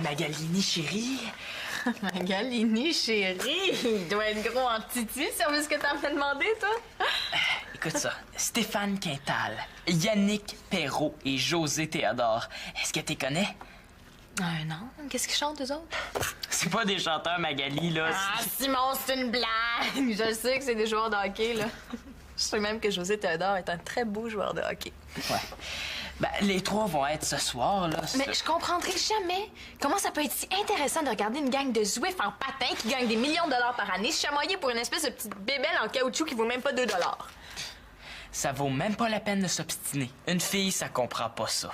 Magalini, chérie. Magalini, chérie, il doit être gros en titi, c'est ce que t'as me demandé, toi? Écoute ça, Stéphane Quintal, Yannick Perrault et José Théodore. Est-ce que tu les connais? Non. Qu'est-ce qu'ils chantent, eux autres? C'est pas des chanteurs, Magali, là. Ah, Simon, c'est une blague! Je sais que c'est des joueurs de hockey, là. Je sais même que José Théodore est un très beau joueur de hockey. Ouais. Ben, les trois vont être ce soir, là. Mais je comprendrai jamais comment ça peut être si intéressant de regarder une gang de zouifs en patin qui gagnent des millions de dollars par année se chamoyer pour une espèce de petite bébelle en caoutchouc qui vaut même pas 2 $. Ça vaut même pas la peine de s'obstiner. Une fille, ça comprend pas ça.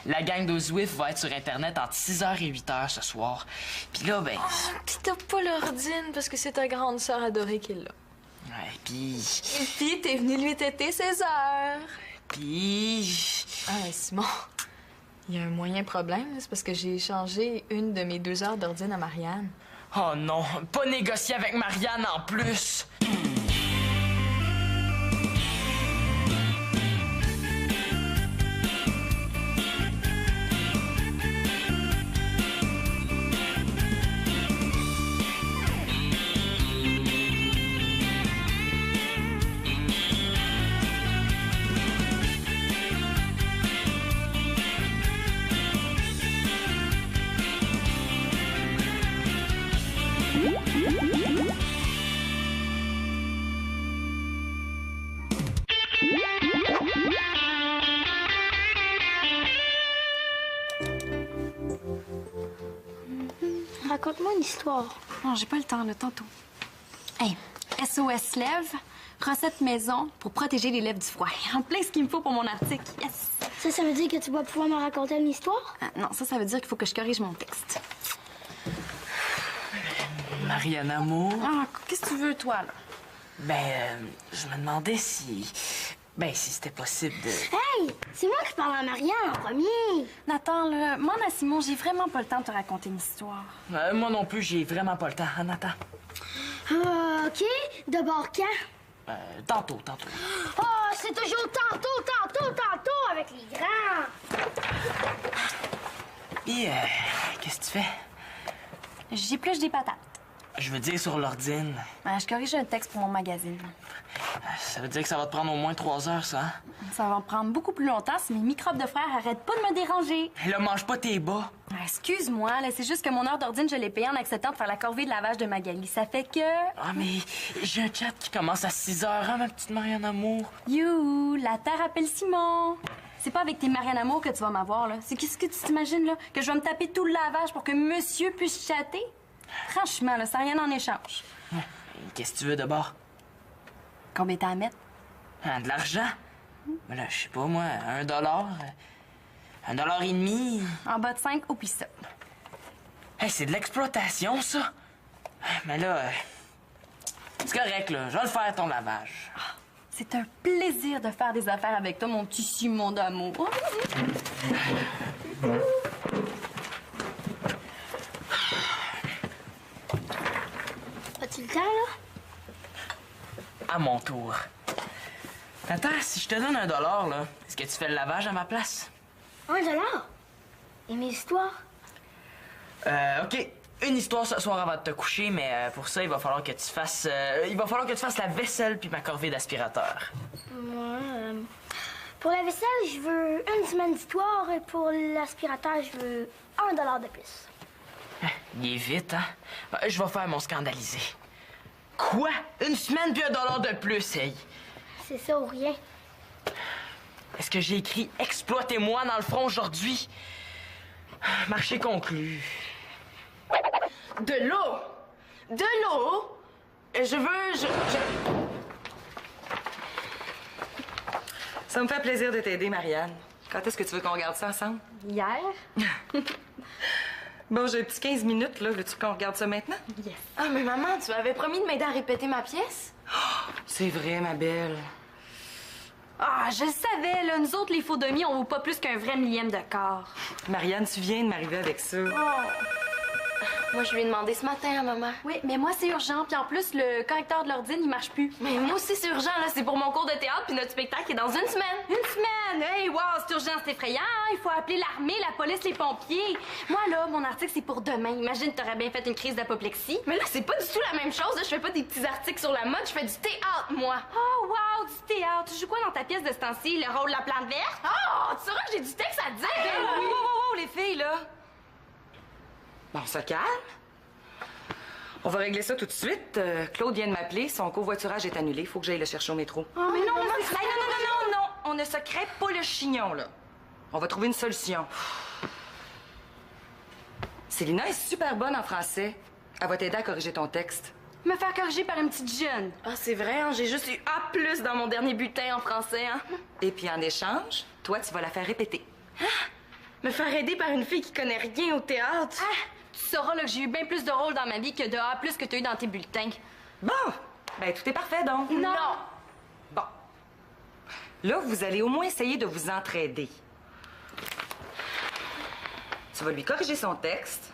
La gang de Zwift va être sur Internet entre 6h et 8h ce soir. Puis là, ben... Pis t'as pas l'ordine parce que c'est ta grande sœur adorée qui est là. Ouais, puis... Et puis t'es venu lui téter ses heures. Puis... Ah, Simon, il y a un moyen problème, c'est parce que j'ai échangé une de mes 2 heures d'ordine à Marianne. Oh non, pas négocier avec Marianne en plus! Raconte-moi une histoire. Non, j'ai pas le temps, là, tantôt. Hey, SOS Lèvres, recette maison pour protéger les lèvres du froid. En plein ce qu'il me faut pour mon article. Yes! Ça veut dire que tu vas pouvoir me raconter une histoire? Non, ça veut dire qu'il faut que je corrige mon texte. Marianne Amour... Ah, qu'est-ce que tu veux, toi, là? Ben, je me demandais si... Ben, si c'était possible de... Hey! C'est moi qui parle à Marianne en premier! Nathan, là, moi, Simon, j'ai vraiment pas le temps de te raconter une histoire. Moi non plus, j'ai vraiment pas le temps. Hein, Nathan? OK. D'abord quand? Tantôt. Oh, c'est toujours tantôt avec les grands! Puis, qu'est-ce que tu fais? J'épluche des patates. Je veux dire sur l'ordine. Je corrige un texte pour mon magazine. Ça veut dire que ça va te prendre au moins 3 heures, ça, hein? Ça va me prendre beaucoup plus longtemps si mes microbes de frère arrêtent pas de me déranger. Là, mange pas tes bas. Excuse-moi, là, c'est juste que mon heure d'ordine, je l'ai payée en acceptant de faire la corvée de lavage de Magali. Ça fait que... Ah, mais j'ai un chat qui commence à 6 heures, hein, ma petite Marianne Amour? You, la terre appelle Simon. C'est pas avec tes Marianne Amour que tu vas m'avoir, là. C'est qu'est-ce que tu t'imagines, là? Que je vais me taper tout le lavage pour que monsieur puisse chatter? Franchement, là, ça n'a rien en échange. Qu'est-ce que tu veux d'abord? Combien t'as à mettre? De l'argent? Ben là, je sais pas, moi, $1. $1,50. En bas de 5, oublie ça. Hey, c'est de l'exploitation, ça. Mais là, c'est correct, là. Je vais le faire, ton lavage. C'est un plaisir de faire des affaires avec toi, mon petit Simon d'amour. As-tu le temps, là? À mon tour. Attends, si je te donne $1, là, est-ce que tu fais le lavage à ma place? $1? Et mes histoires? OK. Une histoire ce soir avant de te coucher, mais pour ça, il va falloir que tu fasses... la vaisselle puis ma corvée d'aspirateur. Pour la vaisselle, je veux une semaine d'histoire et pour l'aspirateur, je veux $1 de plus. Il est vite, hein? Je vais faire mon scandalisé. Quoi? Une semaine puis $1 de plus, hey! C'est ça ou rien. Est-ce que j'ai écrit « Exploitez-moi » dans le front aujourd'hui? Marché conclu. De l'eau! De l'eau! Je veux... Ça me fait plaisir de t'aider, Marianne. Quand est-ce que tu veux qu'on regarde ça ensemble? Hier? Bon, j'ai un petit 15 minutes, là. Veux-tu qu'on regarde ça maintenant? Yes. Ah, mais maman, tu m'avais promis de m'aider à répéter ma pièce? C'est vrai, ma belle. Ah, je le savais, là. Nous autres, les faux demi, on vaut pas plus qu'un vrai millième de quart. Marianne, tu viens de m'arriver avec ça. Moi, je lui ai demandé ce matin à maman. Oui, mais moi, c'est urgent. Puis en plus, le correcteur de l'ordine, il marche plus. Mais moi aussi, c'est urgent, là. C'est pour mon cours de théâtre, puis notre spectacle est dans une semaine. Une semaine! Hey, wow, c'est urgent, c'est effrayant. Hein? Il faut appeler l'armée, la police, les pompiers. Moi, là, mon article, c'est pour demain. Imagine, t'aurais bien fait une crise d'apoplexie. Mais là, c'est pas du tout la même chose. Là. Je fais pas des petits articles sur la mode, je fais du théâtre, moi. Oh, wow, du théâtre. Tu joues quoi dans ta pièce de ce temps-ci? Le rôle de la plante verte? Oh, tu sauras que j'ai du texte à dire. Wow, les filles, là. Bon, on se calme. On va régler ça tout de suite. Claude vient de m'appeler. Son covoiturage est annulé. Faut que j'aille le chercher au métro. Oh, mais non, mais c'est... Non. On ne se crée pas le chignon, là. On va trouver une solution. Célina est super bonne en français. Elle va t'aider à corriger ton texte. Me faire corriger par une petite jeune. Ah, c'est vrai, hein, j'ai juste eu A+ dans mon dernier bulletin en français, hein. Et puis en échange, toi, tu vas la faire répéter. Me faire aider par une fille qui connaît rien au théâtre. Ah, tu sauras là, que j'ai eu bien plus de rôles dans ma vie que de A+ que tu as eu dans tes bulletins. Bon, ben tout est parfait, donc. Non. Bon. Là, vous allez au moins essayer de vous entraider. Tu vas lui corriger son texte,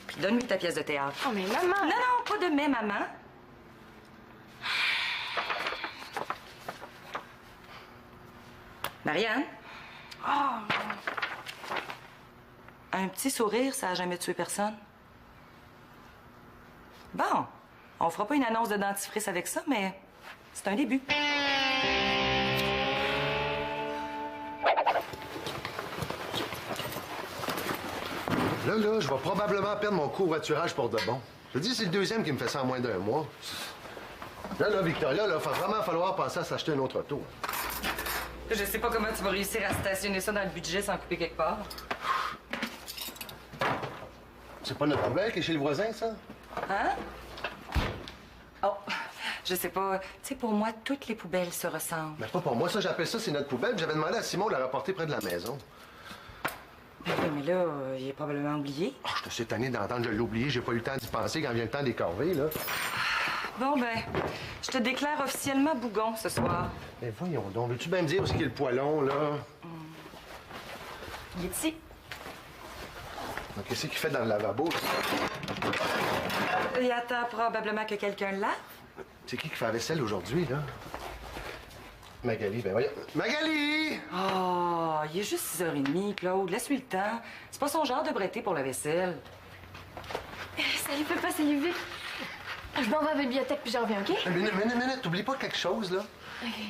puis donne-lui ta pièce de théâtre. Oh, mais maman. Non, pas de mais, maman. Marianne? Un petit sourire, ça a jamais tué personne. Bon, on fera pas une annonce de dentifrice avec ça, mais c'est un début. Là, je vais probablement perdre mon covoiturage pour de bon. Je te dis, c'est le deuxième qui me fait ça en moins d'un mois. Là, Victoria, il va vraiment falloir penser à s'acheter un autre auto. Je sais pas comment tu vas réussir à stationner ça dans le budget sans couper quelque part. C'est pas notre poubelle qui est chez le voisin, ça? Hein? Oh, je sais pas. Tu sais, pour moi, toutes les poubelles se ressemblent. Mais pas pour moi, ça, j'appelle ça, c'est notre poubelle. J'avais demandé à Simon de la rapporter près de la maison. Ben oui, mais là, il est probablement oublié. Oh, je te suis tanné d'entendre, je l'ai oublié. J'ai pas eu le temps d'y penser quand vient le temps des corvées, là. Bon, ben, je te déclare officiellement bougon ce soir. Mais voyons donc, veux-tu bien me dire où est-ce qu'il y a le poêlon, là? Il est ici. Donc, qu'est-ce qu'il fait dans le lavabo? Il attend probablement que quelqu'un le lave. C'est qui fait la vaisselle aujourd'hui, là? Magali, ben voyons. Magali! Oh, il est juste 6h30, Claude. Laisse-lui le temps. C'est pas son genre de bretter pour la vaisselle. Salut, papa, salut, Vic. Je m'en vais à la bibliothèque, puis j'en reviens, OK? Minute, t'oublies pas quelque chose, là?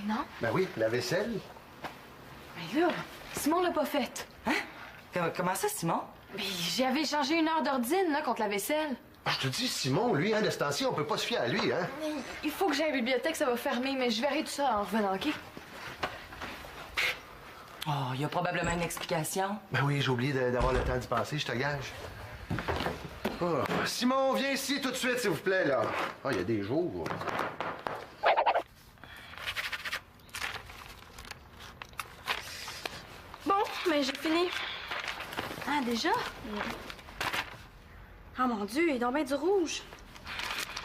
Non. Ben oui, la vaisselle. Mais là, Simon l'a pas faite. Hein? Comment ça, Simon? Mais j'avais changé 1 heure d'ordine, là, contre la vaisselle. Ah, je te dis, Simon, lui, hein, de ce temps-ci, on peut pas se fier à lui, hein? Il faut que j'aille à la bibliothèque, ça va fermer, mais je verrai tout ça en revenant, OK? Oh, il y a probablement une explication. Ben oui, j'ai oublié d'avoir le temps d'y penser, je te gage. Oh. Simon, viens ici tout de suite, s'il vous plaît, là. Ah, il y a des jours. Bon, mais j'ai fini. Ah, déjà? Ah, mon Dieu, il est donc bien du rouge.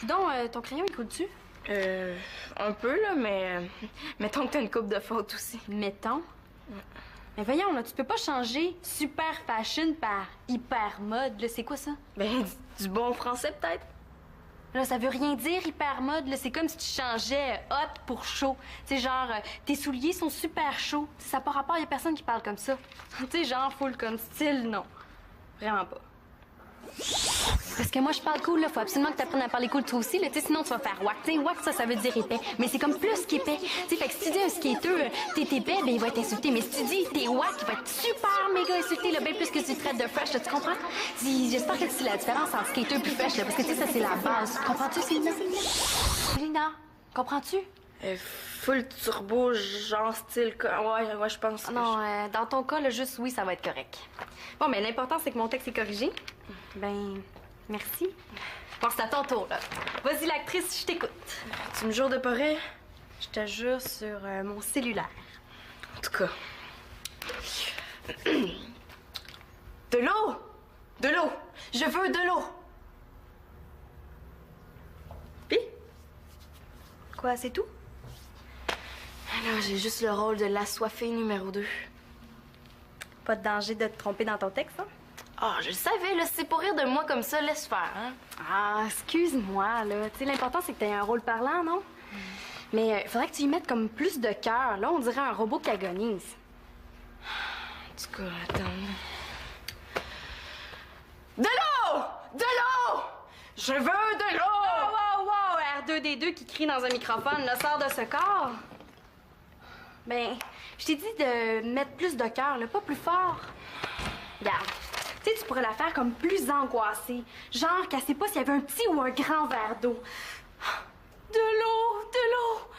Donc, ton crayon, il coule-tu? Un peu, là, mais mettons que t'as une coupe de faute aussi. Mettons. Mais voyons, là, tu peux pas changer super fashion par hyper mode, là. C'est quoi ça? Ben, du bon français, peut-être? Là, ça veut rien dire hyper mode, là. C'est comme si tu changeais hot pour chaud. Tu sais, genre, tes souliers sont super chauds. T'sais, ça n'a pas rapport, y a personne qui parle comme ça. Tu sais, genre, full comme style, non. Vraiment pas. Parce que moi, je parle cool, là. Faut absolument que t'apprennes à parler cool toi aussi, là. Tu sais, sinon, tu vas faire wack. Tu sais, wack, ça veut dire épais. Mais c'est comme plus qu'épais. Tu sais, fait que si tu dis un skater, t'es épais, ben, il va être insulté. Mais si tu dis t'es wack, il va être super méga insulté, là, bien plus que si tu traites de fresh, là. Tu comprends? J'espère que tu sais la différence entre skater et fresh, là. Parce que, tu sais, ça, c'est la base. Comprends-tu, Célina? Célina, comprends-tu? Full turbo, genre style... Ouais, je pense. Non, dans ton cas, là, juste oui, ça va être correct. Bon, mais l'important, c'est que mon texte est corrigé. Ben, merci. Bon, c'est à ton tour, là. Vas-y, l'actrice, je t'écoute. Tu me jures de pas rire? Je te jure sur mon cellulaire. En tout cas. De l'eau! De l'eau! Je veux de l'eau! Pis? Quoi, c'est tout? Alors, j'ai juste le rôle de l'assoiffée numéro 2. Pas de danger de te tromper dans ton texte, hein? Ah, je le savais, là, si c'est pour rire de moi comme ça, laisse faire, hein? Ah, excuse-moi, là. Tu sais, l'important, c'est que t'aies un rôle parlant, non? Mais faudrait que tu y mettes comme plus de cœur. Là, on dirait un robot qui agonise. En tout cas, attends. De l'eau! De l'eau! Je veux de l'eau! Wow, wow, wow! R2D2 qui crie dans un microphone, là, sort de ce corps. Ben, je t'ai dit de mettre plus de cœur, là, pas plus fort. Regarde. Tu sais, tu pourrais la faire comme plus angoissée. Genre qu'elle sait pas s'il y avait un petit ou un grand verre d'eau. De l'eau! De l'eau!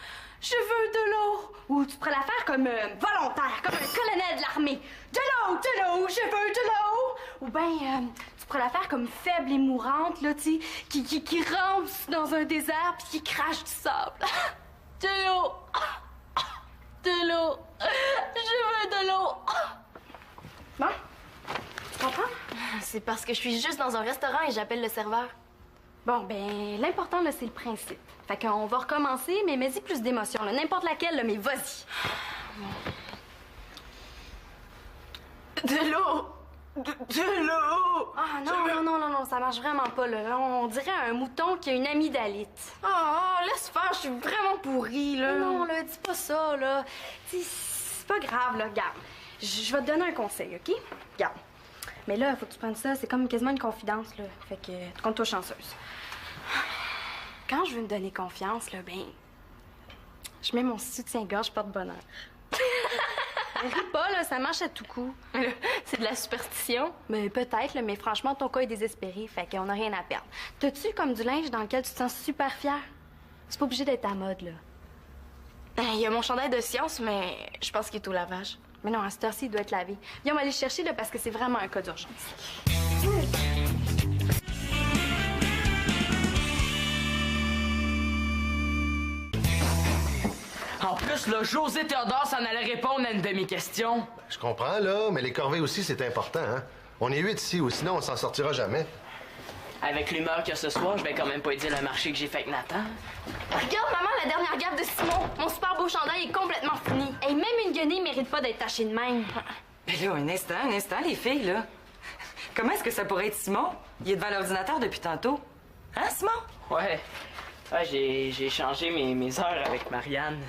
Je veux de l'eau! Ou tu pourrais la faire comme volontaire, comme un colonel de l'armée. De l'eau! Je veux de l'eau! Ou bien, tu pourrais la faire comme faible et mourante, là, tu sais, qui rampe dans un désert puis qui crache du sable. De l'eau! De l'eau! Je veux de l'eau! Bon? Tu comprends? C'est parce que je suis juste dans un restaurant et j'appelle le serveur. Bon, ben, l'important, là, c'est le principe. Fait qu'on va recommencer, mais mets-y plus d'émotion, là. N'importe laquelle, là, mais vas-y. De l'eau! De l'eau! Ah, non, ça marche vraiment pas, là. Là, on dirait un mouton qui a une amygdalite. Oh, laisse faire, je suis vraiment pourrie, là. Non, là, dis pas ça, là. C'est pas grave, là, regarde. Je vais te donner un conseil, OK? Regarde. Mais là, faut que tu prennes ça, c'est comme quasiment une confidence, là. Fait que, compte-toi chanceuse. Quand je veux me donner confiance, là, ben, je mets mon soutien-gorge porte-bonheur. Ris pas, là, ça marche à tout coup. C'est de la superstition. Mais peut-être, là, mais franchement, ton cas est désespéré, fait qu'on a rien à perdre. T'as-tu comme du linge dans lequel tu te sens super fière? C'est pas obligé d'être à mode, là. Il y a mon chandail de science, mais je pense qu'il est au lavage. Mais non, à cette heure-ci, il doit être lavé. Viens, on va aller le chercher, là, parce que c'est vraiment un cas d'urgence. En plus, là, José Théodore s'en allait répondre à une de mes questions. Je comprends, là, mais les corvées aussi, c'est important, hein? On est 8 ici, ou sinon on s'en sortira jamais. Avec l'humeur qu'il y a ce soir, je vais quand même pas dire le marché que j'ai fait avec Nathan. Regarde, maman, la dernière gaffe de Simon. Mon super beau chandail est complètement fini. Et même une guenille mérite pas d'être tachée de même. Mais là, un instant, les filles, là. Comment est-ce que ça pourrait être Simon? Il est devant l'ordinateur depuis tantôt. Hein, Simon? Ouais. Ouais, j'ai changé mes heures avec Marianne.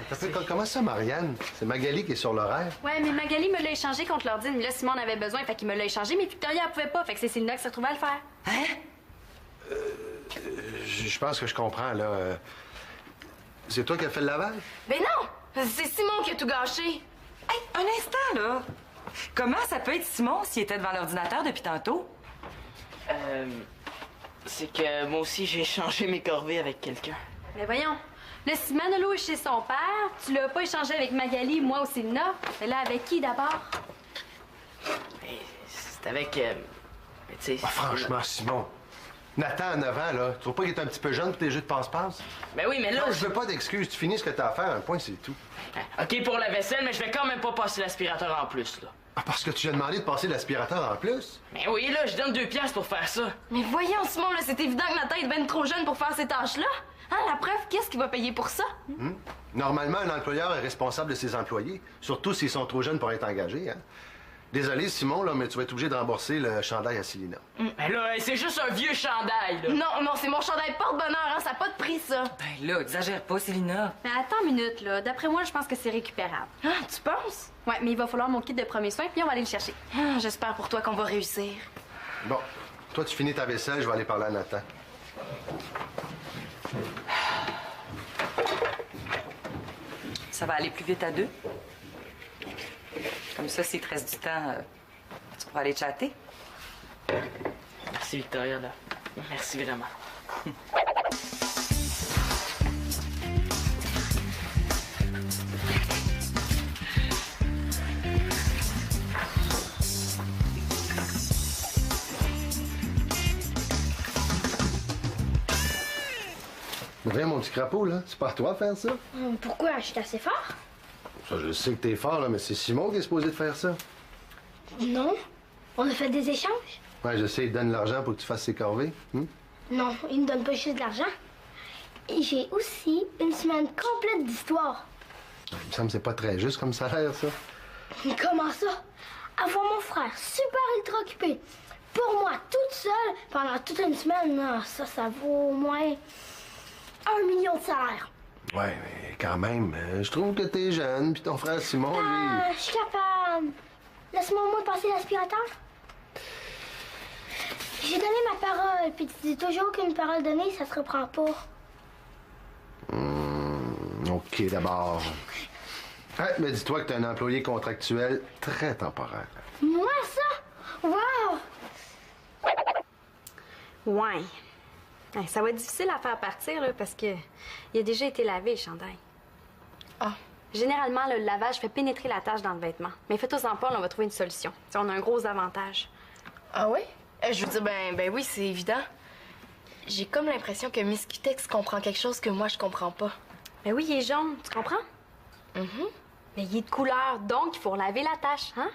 Comment ça, Marianne? C'est Magali qui est sur l'horaire. Ouais, mais Magali me l'a échangé contre l'ordi, mais là, Simon en avait besoin, fait qu'il me l'a échangé, mais Victoria, elle pouvait pas, fait que c'est Célina qui s'est retrouvée à le faire. Hein? Je pense que je comprends, là. C'est toi qui as fait le lavage? Ben non! C'est Simon qui a tout gâché. Hey, un instant, là. Comment ça peut être Simon s'il était devant l'ordinateur depuis tantôt? C'est que moi aussi, j'ai changé mes corvées avec quelqu'un. Mais voyons, là, si Manolo est chez son père, tu l'as pas échangé avec Magali, moi ou Célina, mais là, avec qui d'abord? C'est avec... tu sais... Franchement, Simon. Nathan, à 9 ans, là, tu trouves pas qu'il est un petit peu jeune pour tes jeux de passe-passe? Ben oui, mais là... Non, je veux pas d'excuses. Tu finis ce que t'as à faire, un point, c'est tout. OK pour la vaisselle, mais je vais quand même pas passer l'aspirateur en plus, là. Ah, parce que tu lui as demandé de passer l'aspirateur en plus? Mais oui, là, je donne 2 piastres pour faire ça. Mais voyons, Simon, là, c'est évident que Nathan est ben trop jeune pour faire ces tâches-là. Hein, la preuve, qu'est-ce qu'il va payer pour ça? Normalement, un employeur est responsable de ses employés, surtout s'ils sont trop jeunes pour être engagés, hein? Désolé, Simon, là, mais tu vas être obligé de rembourser le chandail à Célina. Mais là, c'est juste un vieux chandail, là. Non, c'est mon chandail porte-bonheur, hein, ça n'a pas de prix, ça. Ben là, exagère pas, Célina. Mais attends une minute, là. D'après moi, je pense que c'est récupérable. Ah, tu penses? Ouais, mais il va falloir mon kit de premiers soins, puis on va aller le chercher. Ah, j'espère pour toi qu'on va réussir. Bon, toi, tu finis ta vaisselle, je vais aller parler à Nathan. Ça va aller plus vite à 2. Comme ça, s'il te reste du temps, tu pourras aller chatter. Merci, Victoria, là. Merci vraiment. Viens, mon petit crapaud, là. C'est pas à toi de faire ça? Pourquoi? Je suis assez fort? Ça, je sais que t'es fort, là, mais c'est Simon qui est supposé de faire ça. Non. On a fait des échanges? Ouais, je sais, il te donne l'argent pour que tu fasses ses corvées. Non, il me donne pas juste de l'argent. Et j'ai aussi une semaine complète d'histoire. Il me semble que c'est pas très juste comme salaire, ça. Comment ça? Avoir mon frère super ultra occupé, pour moi, toute seule, pendant toute une semaine, là, ça vaut au moins 1 million de salaire. Ouais, mais quand même, je trouve que t'es jeune, puis ton frère Simon, lui... Je suis capable. Laisse-moi au moins passer l'aspirateur. J'ai donné ma parole, puis tu dis toujours qu'une parole donnée, ça se reprend pas. OK, d'abord. Ouais, mais dis-toi que t'es un employé contractuel très temporaire. Moi, ça? Wow! Ouais. Ouais, ça va être difficile à faire partir, là, parce que il a déjà été lavé, le chandail. Ah. Généralement, le lavage fait pénétrer la tache dans le vêtement. Mais faites-aux-en pas, là, on va trouver une solution. T'sais, on a un gros avantage. Ah oui? Je veux dire, ben oui, c'est évident. J'ai comme l'impression que Miss Kutex comprend quelque chose que moi, je comprends pas. Ben oui, il est jaune, tu comprends? Mhm. Mais il est de couleur, donc il faut laver la tache, hein?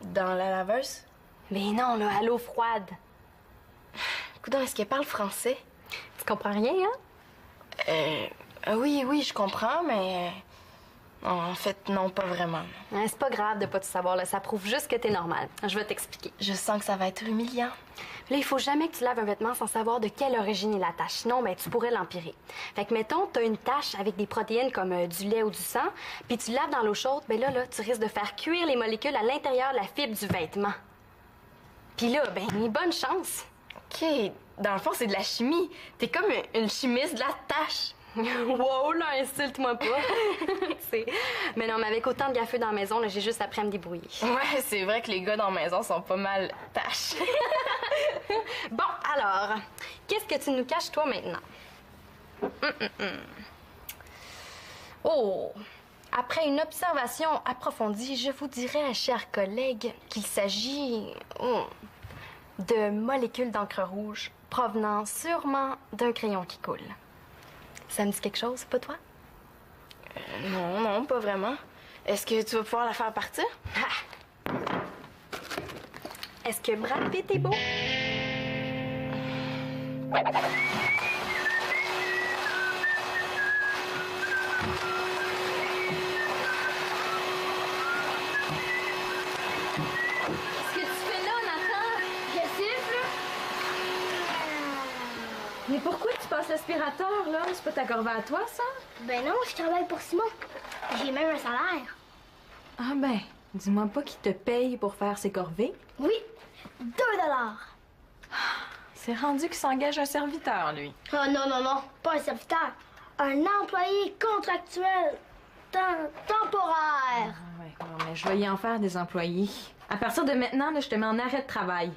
Dans la laveuse? Mais non, là, à l'eau froide. Coudonc, est-ce qu'elle parle français? Tu comprends rien, hein? Oui, je comprends, mais... en fait, non, pas vraiment. Hein, c'est pas grave de pas tout savoir, là. Ça prouve juste que t'es normal. Je vais t'expliquer. Je sens que ça va être humiliant. Là, il faut jamais que tu laves un vêtement sans savoir de quelle origine est la tache. Sinon, ben, tu pourrais l'empirer. Fait que, mettons, t'as une tache avec des protéines comme du lait ou du sang, puis tu laves dans l'eau chaude, ben là, tu risques de faire cuire les molécules à l'intérieur de la fibre du vêtement. Puis là, ben, bonne chance. OK, dans le fond, c'est de la chimie. T'es comme une chimiste de la tâche. Wow, là, insulte-moi pas. C'est... Mais non, mais avec autant de gaffeux dans la maison, là, j'ai juste appris à me débrouiller. Ouais, c'est vrai que les gars dans la maison sont pas mal tâches. Bon, alors, qu'est-ce que tu nous caches, toi, maintenant? Oh! Après une observation approfondie, je vous dirais, chers collègues, qu'il s'agit de molécules d'encre rouge provenant sûrement d'un crayon qui coule. Ça me dit quelque chose, pas toi? Non, pas vraiment. Est-ce que tu vas pouvoir la faire partir? Ah! Est-ce que Brad Pitt est beau? Qu'est-ce que tu fais là, Nathan? Je siffle. Mais pourquoi tu passes l'aspirateur, là? C'est pas ta corvée à toi, ça? Ben non, je travaille pour Simon. J'ai même un salaire. Ah ben, dis-moi pas qu'il te paye pour faire ses corvées. Oui, 2 $. C'est rendu qu'il s'engage un serviteur, lui. Oh non, pas un serviteur. Un employé contractuel. Temporaire. Ah ouais, non, mais je vais y en faire des employés. À partir de maintenant, là, je te mets en arrêt de travail.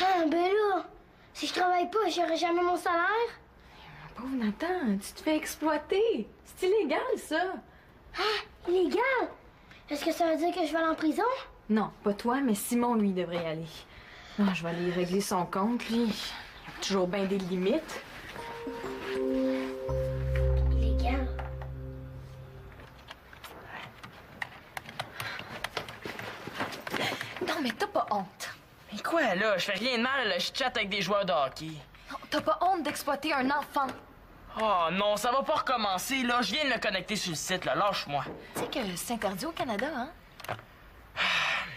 Ah, ben là, si je travaille pas, j'aurai jamais mon salaire. Pauvre Nathan, tu te fais exploiter. C'est illégal, ça. Ah, illégal. Est-ce que ça veut dire que je vais aller en prison? Non, pas toi, mais Simon, lui, devrait y aller. Ah, je vais aller régler son compte, lui. Il a toujours bien des limites. Illégal. Non, mais t'as pas honte. Mais quoi, là? Je fais rien de mal, là. Je chatte avec des joueurs de hockey. Non, t'as pas honte d'exploiter un enfant. Oh non, ça va pas recommencer, là. Je viens de me connecter sur le site, là. Lâche-moi. Tu sais que c'est interdit au Canada, hein?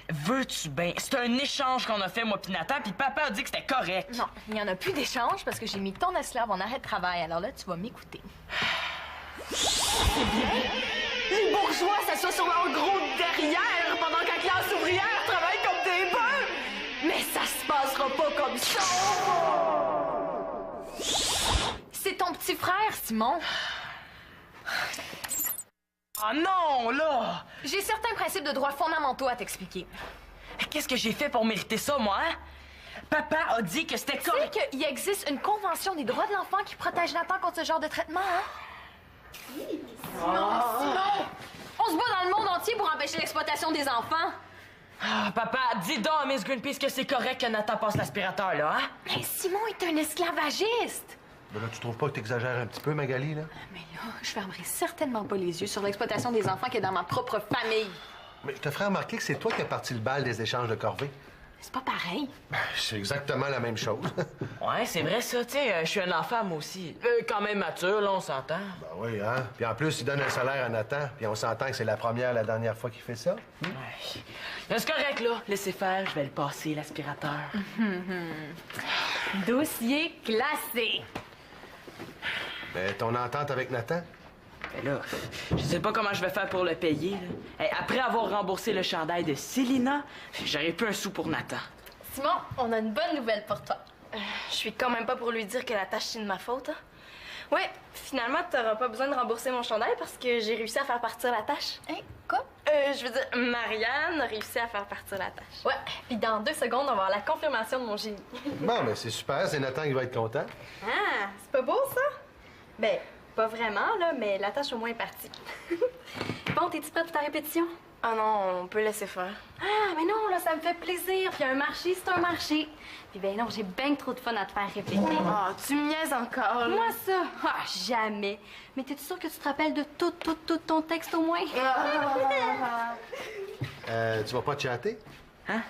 Veux-tu bien? C'est un échange qu'on a fait, moi pis Nathan, pis papa a dit que c'était correct. Non, il y en a plus d'échange parce que j'ai mis ton esclave en arrêt de travail. Alors là, tu vas m'écouter. C'est bien. Les bourgeois s'assoient sur leur gros derrière pendant que la classe ouvrière travaille comme des bœufs. Mais ça se passera pas comme ça. C'est ton petit frère, Simon. Ah non, là! J'ai certains principes de droits fondamentaux à t'expliquer. Qu'est-ce que j'ai fait pour mériter ça, moi, hein? Papa a dit que c'était Tu sais correct. qu'il existe une convention des droits de l'enfant qui protège Nathan contre ce genre de traitement, hein? Simon! On se bat dans le monde entier pour empêcher l'exploitation des enfants. Ah, papa, dis donc à Miss Greenpeace que c'est correct que Nathan passe l'aspirateur, là, hein? Mais Simon est un esclavagiste. Ben là, tu trouves pas que t'exagères un petit peu, Magali, là? Mais là, je fermerai certainement pas les yeux sur l'exploitation des enfants qui est dans ma propre famille. Mais je te ferai remarquer que c'est toi qui as parti le bal des échanges de corvées. C'est pas pareil. C'est exactement la même chose. Ouais, c'est vrai ça, tu sais, je suis un enfant moi aussi. Quand même mature, là, on s'entend. Ben oui, hein? Puis en plus, il donne un salaire à Nathan, puis on s'entend que c'est la dernière fois qu'il fait ça. Ouais. Mais c'est correct, là. Laissez faire, je vais le passer, l'aspirateur. Dossier classé. Ben, ton entente avec Nathan? Ben là, je sais pas comment je vais faire pour le payer, là. Hey, après avoir remboursé le chandail de Célina, j'aurais plus un sou pour Nathan. Simon, on a une bonne nouvelle pour toi. Je suis quand même pas pour lui dire que la tâche, c'est de ma faute. Hein? Ouais, finalement, t'auras pas besoin de rembourser mon chandail parce que j'ai réussi à faire partir la tâche. Hein? Quoi? Je veux dire, Marianne a réussi à faire partir la tâche. Ouais, puis dans 2 secondes, on va avoir la confirmation de mon génie. Bon, ben c'est super, c'est Nathan qui va être content. Ah, c'est pas beau, ça? Ben, pas vraiment, là, mais la tâche au moins est partie. Bon, t'es-tu prête pour ta répétition? Ah non, on peut laisser faire. Ah, mais non, là, ça me fait plaisir. Puis un marché, c'est un marché. Puis ben non, j'ai bien trop de fun à te faire répéter. Ah, tu me niaises encore, là. Moi, ça? Ah, jamais. Mais t'es-tu sûre que tu te rappelles de tout ton texte au moins? Tu vas pas chatter? Hein?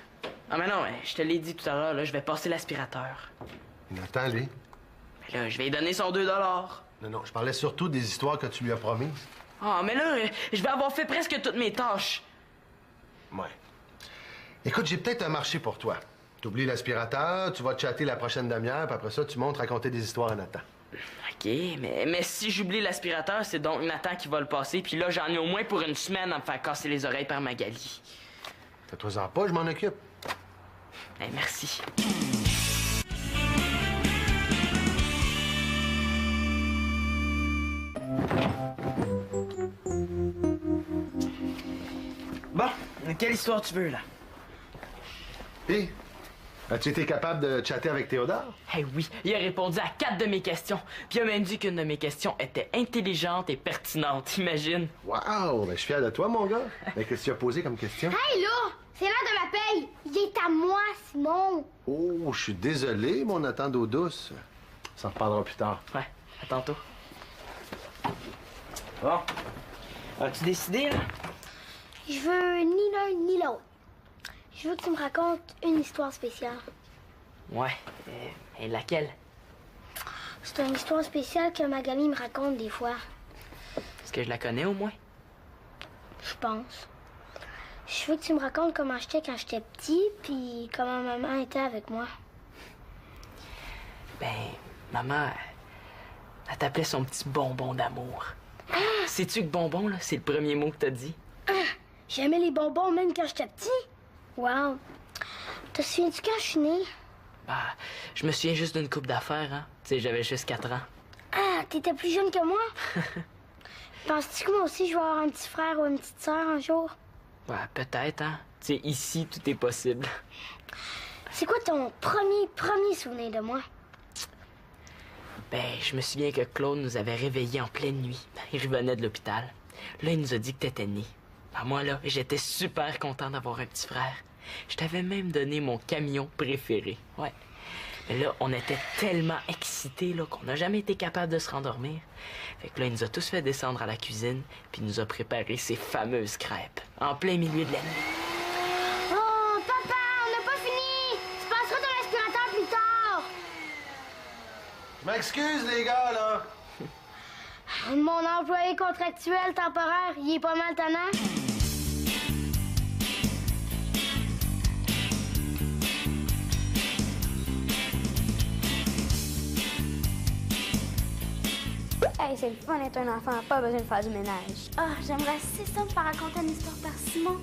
Ah, mais non, je te l'ai dit tout à l'heure, là, je vais passer l'aspirateur. Nathan, lui? Mais là, je vais lui donner son 2 $. Non, je parlais surtout des histoires que tu lui as promises. Ah, mais là, je vais avoir fait presque toutes mes tâches. Ouais. Écoute, j'ai peut-être un marché pour toi. T'oublies l'aspirateur, tu vas chatter la prochaine demi-heure, puis après ça, tu montes raconter des histoires à Nathan. OK, mais si j'oublie l'aspirateur, c'est donc Nathan qui va le passer, puis là, j'en ai au moins pour une semaine à me faire casser les oreilles par Magali. Fais-toi-en pas, je m'en occupe. Hey, merci. Bon, quelle histoire tu veux, là? Puis, as-tu été capable de chatter avec Théodore? Eh oui, il a répondu à 4 de mes questions. Puis il a même dit qu'une de mes questions était intelligente et pertinente, imagine. Wow! Ben, je suis fier de toi, mon gars. Mais qu'est-ce que tu as posé comme question? Hey là! C'est l'heure de ma paye! Il est à moi, Simon! Oh, je suis désolé, mon Nathan d'eau douce. Ça s'en reparlera plus tard. Ouais, à tantôt. Bon, as-tu décidé, là? Je veux ni l'un ni l'autre. Je veux que tu me racontes une histoire spéciale. Ouais, et laquelle? C'est une histoire spéciale que Magali me raconte des fois, Est-ce que je la connais, au moins? je pense. Je veux que tu me racontes comment j'étais quand j'étais petit, puis comment maman était avec moi. Ben, maman, elle t'appelait son petit bonbon d'amour. Sais-tu que bonbon, là, c'est le premier mot que t'as dit? J'aimais les bonbons même quand j'étais petit. Wow! Te souviens-tu quand je suis née? Bah, je me souviens juste d'une coupe d'affaires, hein. Tu sais, j'avais juste 4 ans. Ah, t'étais plus jeune que moi? Penses-tu que moi aussi je vais avoir un petit frère ou une petite sœur un jour? Ouais, peut-être, hein. Tu sais, ici, tout est possible. C'est quoi ton premier souvenir de moi? Ben, je me souviens que Claude nous avait réveillés en pleine nuit. Il revenait de l'hôpital. Là, il nous a dit que t'étais né. Ben, moi, là, j'étais super content d'avoir un petit frère. Je t'avais même donné mon camion préféré. Ouais. Mais là, on était tellement excités là, qu'on n'a jamais été capable de se rendormir. Fait que là, il nous a tous fait descendre à la cuisine, puis il nous a préparé ces fameuses crêpes, en plein milieu de la nuit. Oh, papa, on n'a pas fini! Tu passeras ton aspirateur plus tard! Je m'excuse, les gars, là. Mon employé contractuel temporaire, il est pas mal tannant. Hey, c'est le fun d'être un enfant, pas besoin de faire du ménage. Ah, j'aimerais assez ça me faire raconter une histoire par Simon.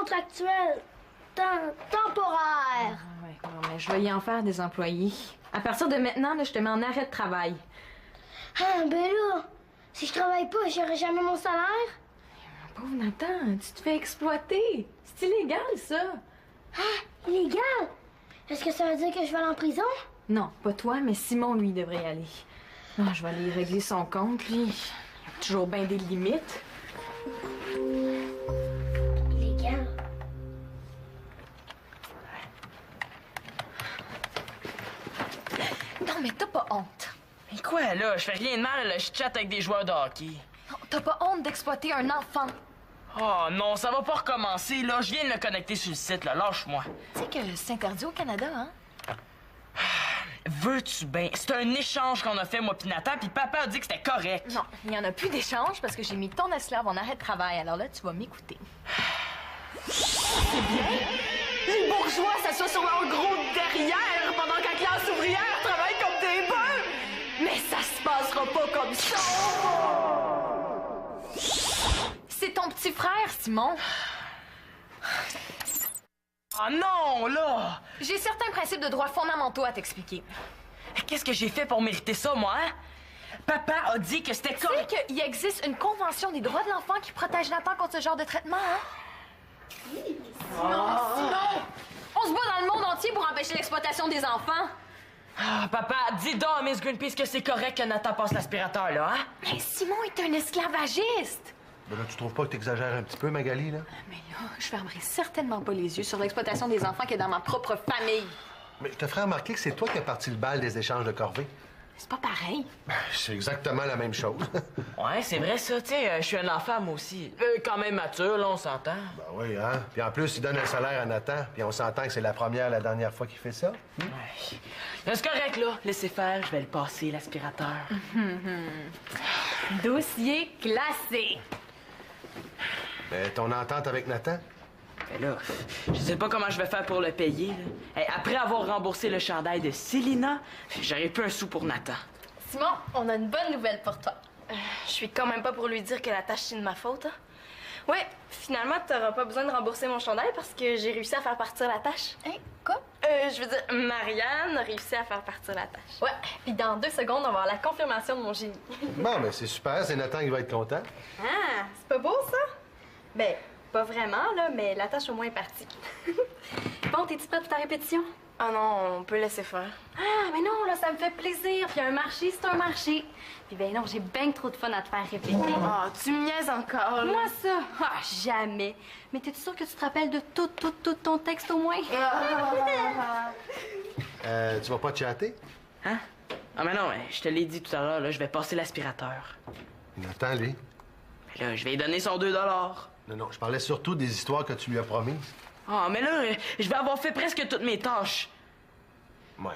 contractuel. Temporaire. Ouais, non, mais je vais y en faire des employés. À partir de maintenant, là, je te mets en arrêt de travail. Ah, ben là, si je travaille pas, j'aurai jamais mon salaire. Pauvre Nathan, tu te fais exploiter. C'est illégal, ça. Ah, illégal. Est-ce que ça veut dire que je vais aller en prison? Non, pas toi, mais Simon, lui, devrait y aller. Non, je vais aller régler son compte, lui. Il a toujours bien des limites. Illégal. Non, mais t'as pas honte. Mais quoi, là? Je fais rien de mal, là. Je chatte avec des joueurs de hockey. Non, t'as pas honte d'exploiter un enfant. Oh non, ça va pas recommencer, là. Je viens de le connecter sur le site, là. Lâche-moi. Tu sais que c'est interdit au Canada, hein? Veux-tu bien? C'est un échange qu'on a fait, moi pis Nathan, puis papa a dit que c'était correct. Non, il y en a plus d'échange parce que j'ai mis ton esclave en arrêt de travail. Alors là, tu vas m'écouter. C'est bien. Les bourgeois s'assoient sur leur gros derrière pendant que la classe ouvrière travaille comme des bœufs. Mais ça se passera pas comme ça. C'est ton petit frère, Simon. Ah non, là! J'ai certains principes de droits fondamentaux à t'expliquer. Qu'est-ce que j'ai fait pour mériter ça, moi, hein? Papa a dit que c'était Tu sais qu'il existe une convention des droits de l'enfant qui protège Nathan contre ce genre de traitement, hein? Simon! On se bat dans le monde entier pour empêcher l'exploitation des enfants. Ah, papa, dis donc à Miss Greenpeace que c'est correct que Nathan passe l'aspirateur, là, hein? Mais Simon est un esclavagiste. Ben là, tu trouves pas que t'exagères un petit peu, Magali, là? Mais là, je fermerai certainement pas les yeux sur l'exploitation des enfants qui est dans ma propre famille. Mais je te ferai remarquer que c'est toi qui as parti le bal des échanges de corvées. C'est pas pareil. C'est exactement la même chose. Ouais, c'est vrai, ça, tu sais, je suis un enfant, moi aussi. Quand même mature, là, on s'entend. Ben oui, hein? Puis en plus, il donne un salaire à Nathan, puis on s'entend que c'est la première, la dernière fois qu'il fait ça. Ouais. C'est correct, là. Laissez faire, je vais le passer, l'aspirateur. Dossier classé. Ben, ton entente avec Nathan? Ben là, je sais pas comment je vais faire pour le payer, là. Hey, après avoir remboursé le chandail de Célina, j'aurais plus un sou pour Nathan. Simon, on a une bonne nouvelle pour toi. Je suis quand même pas pour lui dire que la tâche, c'est de ma faute. Hein? Ouais, finalement, t'auras pas besoin de rembourser mon chandail parce que j'ai réussi à faire partir la tâche. Hein? Quoi? Je veux dire, Marianne a réussi à faire partir la tâche. Ouais, puis dans 2 secondes, on va avoir la confirmation de mon génie. Bon, ben c'est super, c'est Nathan qui va être content. Ah, c'est pas beau, ça? Ben, pas vraiment, là, mais la tâche au moins est partie. Bon, t'es-tu prête pour ta répétition? Ah non, on peut laisser faire. Ah, mais non, là, ça me fait plaisir. Puis un marché, c'est un marché. Puis ben non, j'ai bien trop de fun à te faire répéter. Ah, tu me niaises encore, là. Moi, ça? Ah, jamais. Mais t'es-tu sûre que tu te rappelles de tout ton texte au moins? Tu vas pas te chatter? Hein? Ah, mais non, je te l'ai dit tout à l'heure, là, je vais passer l'aspirateur. Nathan, lui? Mais là, je vais lui donner son 2 $. Non, non, je parlais surtout des histoires que tu lui as promises. Ah, mais là, je vais avoir fait presque toutes mes tâches. Ouais.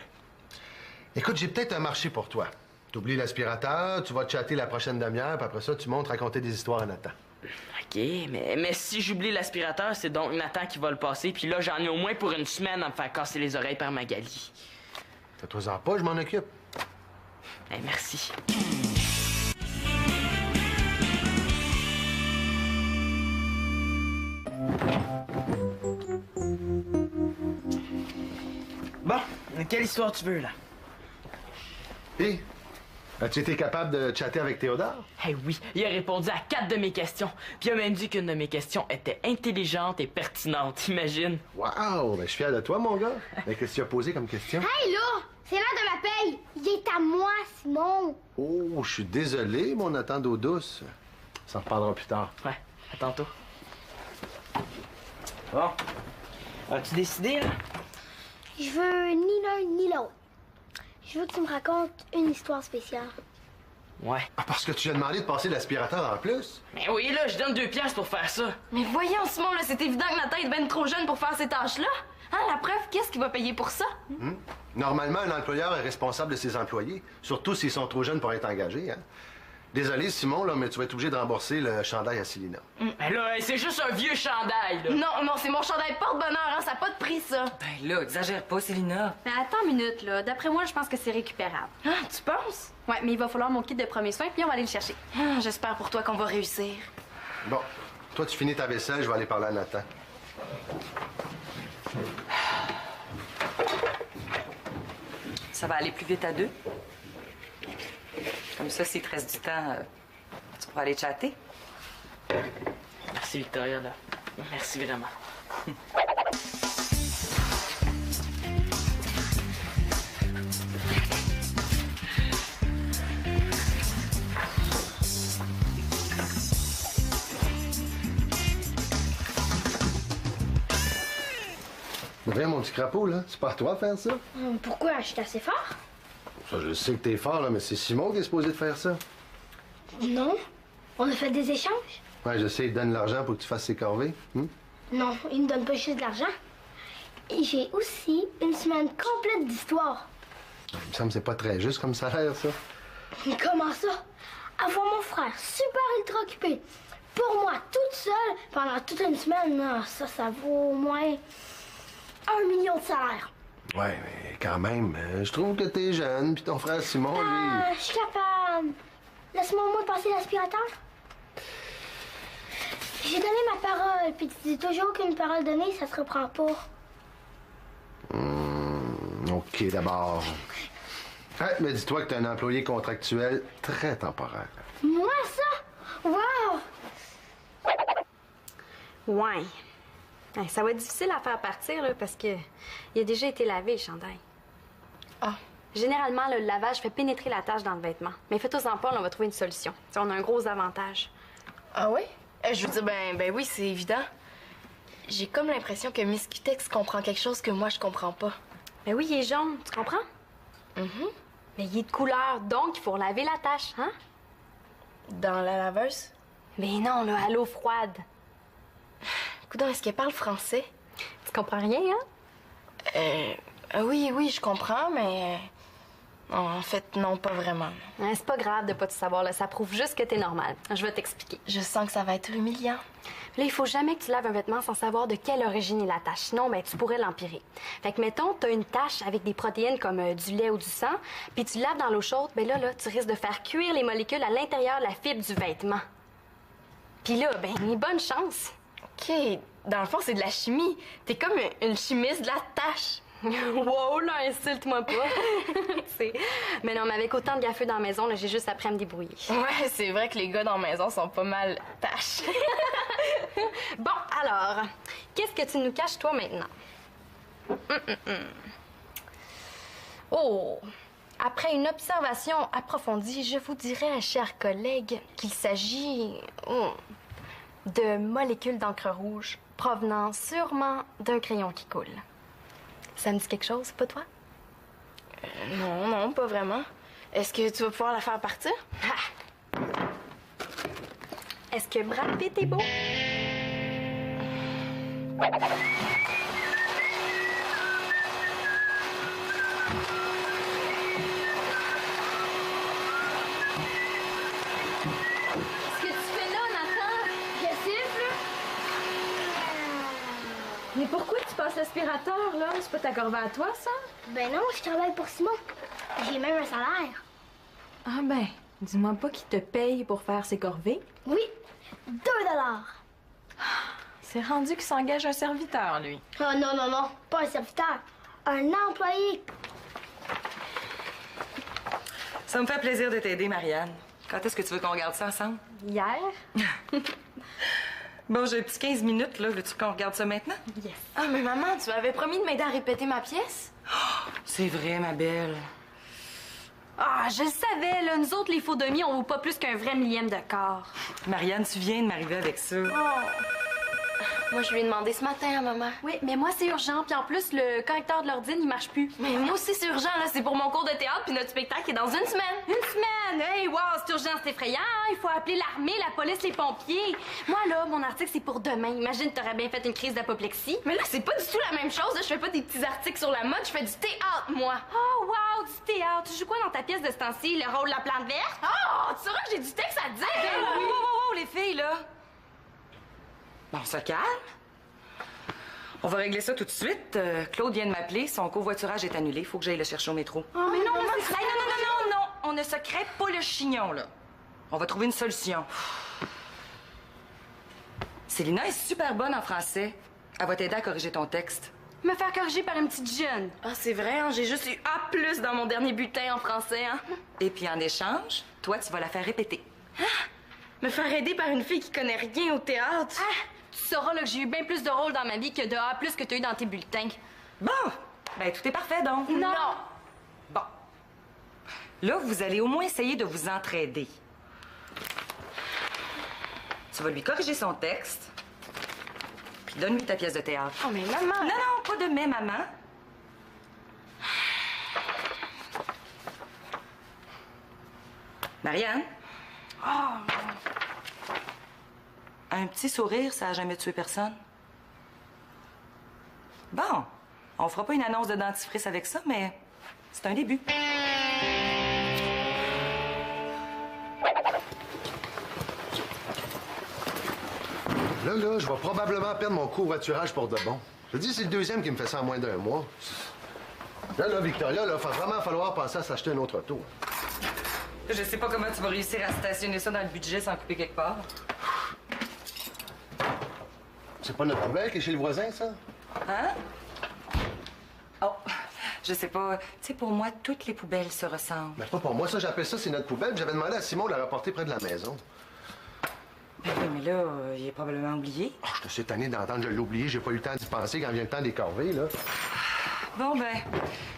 Écoute, j'ai peut-être un marché pour toi. T'oublies l'aspirateur, tu vas te chatter la prochaine demi-heure, puis après ça, tu montes raconter des histoires à Nathan. OK, mais si j'oublie l'aspirateur, c'est donc Nathan qui va le passer, puis là, j'en ai au moins pour une semaine à me faire casser les oreilles par Magali. Fais-toi-en pas, je m'en occupe. Hey, merci. Bon, quelle histoire tu veux, là? Hé, as-tu été capable de chatter avec Théodore? Eh oui, il a répondu à 4 de mes questions. Puis il a même dit qu'une de mes questions était intelligente et pertinente, imagine. Wow, ben je suis fier de toi, mon gars. Mais qu'est-ce que tu as posé comme question? Hey, là! C'est l'heure de ma paye! Il est à moi, Simon! Oh, je suis désolé, mon Nathan d'eau douce. Ça reprendra plus tard. Ouais, à tantôt. Bon. As-tu décidé, là? Je veux ni l'un ni l'autre. Je veux que tu me racontes une histoire spéciale. Ouais. Ah, parce que tu as demandé de passer l'aspirateur en plus? Mais oui, là, je donne 2 piastres pour faire ça. Mais voyons, Simon, là, c'est évident que Nathan est ben trop jeune pour faire ces tâches-là. Hein, la preuve, qu'est-ce qu'il va payer pour ça? Normalement, un employeur est responsable de ses employés, surtout s'ils sont trop jeunes pour être engagés. Hein? Désolé, Simon, là, mais tu vas être obligé de rembourser le chandail à Célina. Mais là, c'est juste un vieux chandail, là. Non, c'est mon chandail porte-bonheur, hein, ça n'a pas de prix, ça. Ben là, exagère pas, Célina. Mais attends une minute, là. D'après moi, je pense que c'est récupérable. Ah, tu penses? Ouais, mais il va falloir mon kit de premiers soins, puis on va aller le chercher. J'espère pour toi qu'on va réussir. Bon, toi, tu finis ta vaisselle, je vais aller parler à Nathan. Ça va aller plus vite à deux. Comme ça, s'il te reste du temps, tu pourras aller chatter. Merci, Victoria, là. Merci vraiment. Viens, mon petit crapaud, là. C'est pas à toi de faire ça? Pourquoi? Je suis assez fort? Ça, je sais que t'es fort, là, mais c'est Simon qui est supposé de faire ça. Non. On a fait des échanges? Ouais, je sais, il te donne l'argent pour que tu fasses ses corvées. Non, il me donne pas juste de l'argent. Et j'ai aussi une semaine complète d'histoire. Il me semble que c'est pas très juste comme salaire, ça. Comment ça? Avoir mon frère super ultra occupé pour moi toute seule pendant toute une semaine, non, ça vaut au moins 1 million de salaire. Ouais, mais quand même, je trouve que t'es jeune, puis ton frère Simon, lui... Ah, je suis capable. Laisse-moi au moins passer l'aspirateur. J'ai donné ma parole, puis tu dis toujours qu'une parole donnée, ça se reprend pas. OK, d'abord. Ouais, mais dis-toi que t'es un employé contractuel très temporaire. Moi, ça? Wow! Ouais. Ouais, ça va être difficile à faire partir, là, parce que il a déjà été lavé, le chandail. Ah. Généralement, le lavage fait pénétrer la tache dans le vêtement. Mais faites-en pas, on va trouver une solution. T'sais, on a un gros avantage. Ah oui? Je veux dire, ben oui, c'est évident. J'ai comme l'impression que Miss Cutex comprend quelque chose que moi, je comprends pas. Ben oui, il est jaune, tu comprends? Mais il est de couleur, donc il faut laver la tache, hein? Dans la laveuse? Mais non, là, à l'eau froide. Coudonc, est-ce qu'elle parle français? Tu comprends rien, hein? Oui, je comprends, mais... en fait, non, pas vraiment. Hein, c'est pas grave de pas tout savoir, là. Ça prouve juste que t'es normal. Je vais t'expliquer. Je sens que ça va être humiliant. Là, il faut jamais que tu laves un vêtement sans savoir de quelle origine est la tache. Sinon, ben, tu pourrais l'empirer. Fait que, mettons, t'as une tache avec des protéines comme du lait ou du sang, puis tu laves dans l'eau chaude, ben là, tu risques de faire cuire les molécules à l'intérieur de la fibre du vêtement. Puis là, ben, bonne chance. OK, dans le fond, c'est de la chimie. T'es comme une chimiste de la tâche. Wow, là, insulte-moi pas. Mais non, mais avec autant de gaffeux dans la maison, là, j'ai juste appris à me débrouiller. Ouais, c'est vrai que les gars dans la maison sont pas mal tâches. Bon, alors, qu'est-ce que tu nous caches, toi, maintenant? Oh! Après une observation approfondie, je vous dirais, chers collègues, qu'il s'agit de molécules d'encre rouge provenant sûrement d'un crayon qui coule. Ça me dit quelque chose, pas toi? Non, pas vraiment. Est-ce que tu vas pouvoir la faire partir? Ah! Est-ce que Brad Pitt est beau? Mais pourquoi tu passes l'aspirateur, là? C'est pas ta corvée à toi, ça? Ben non, je travaille pour Simon. J'ai même un salaire. Ah ben, dis-moi pas qu'il te paye pour faire ses corvées. Oui, 2 $. C'est rendu qu'il s'engage un serviteur, lui. Oh non, pas un serviteur. Un employé. Ça me fait plaisir de t'aider, Marianne. Quand est-ce que tu veux qu'on regarde ça ensemble? Hier? Bon, j'ai un petit 15 minutes, là. Veux-tu qu'on regarde ça maintenant? Yes. Ah, mais maman, tu m'avais promis de m'aider à répéter ma pièce? C'est vrai, ma belle. Ah, je le savais, là. Nous autres, les faux demi, on vaut pas plus qu'un vrai millième de quart. Marianne, tu viens de m'arriver avec ça. Moi, je lui ai demandé ce matin à maman. Oui, mais moi, c'est urgent. Puis en plus, le correcteur de l'ordine, il marche plus. Mais moi aussi, c'est urgent, là. C'est pour mon cours de théâtre, puis notre spectacle est dans une semaine. Une semaine! Hey, wow, c'est urgent, c'est effrayant. Il faut appeler l'armée, la police, les pompiers. Moi, là, mon article, c'est pour demain. Imagine, t'aurais bien fait une crise d'apoplexie. Mais là, c'est pas du tout la même chose. Là. Je fais pas des petits articles sur la mode, je fais du théâtre, moi. Oh, wow, du théâtre. Tu joues quoi dans ta pièce de ce temps-ci? Le rôle de la plante verte? Oh, tu sauras que j'ai du texte à te dire. Hey, wow, les filles, là. Bon, on se calme. On va régler ça tout de suite. Claude vient de m'appeler. Son covoiturage est annulé. Faut que j'aille le chercher au métro. Oh, mais non, non. On ne se crêpe pas le chignon, là. On va trouver une solution. Célina est super bonne en français. Elle va t'aider à corriger ton texte. Me faire corriger par une petite jeune. Ah, c'est vrai, hein, j'ai juste eu A+ dans mon dernier bulletin en français, hein. Et puis en échange, toi, tu vas la faire répéter. Me faire aider par une fille qui connaît rien au théâtre. Ah! Tu sauras là, que j'ai eu bien plus de rôles dans ma vie que de A+ que tu as eu dans tes bulletins. Bon, ben tout est parfait, donc. Non! Bon. Là, vous allez au moins essayer de vous entraider. Tu vas lui corriger son texte, puis donne-lui ta pièce de théâtre. Oh, mais maman! Non, non, pas de mais, maman. Marianne? Un petit sourire, ça a jamais tué personne. Bon, on fera pas une annonce de dentifrice avec ça, mais c'est un début. Là, je vais probablement perdre mon covoiturage pour de bon. Je te dis, c'est le deuxième qui me fait ça en moins d'un mois. Là, Victoria, là, va vraiment falloir penser à s'acheter un autre auto. Je sais pas comment tu vas réussir à stationner ça dans le budget sans couper quelque part. C'est pas notre poubelle qui est chez le voisin, ça? Hein? Oh, je sais pas. Tu sais, pour moi, toutes les poubelles se ressemblent. Mais pas pour moi, ça, j'appelle ça, c'est notre poubelle. J'avais demandé à Simon de la rapporter près de la maison. Ben oui, mais là, il est probablement oublié. Oh, je te suis tanné d'entendre, je l'ai oublié. J'ai pas eu le temps d'y penser quand vient le temps des corvées, là. Bon, ben,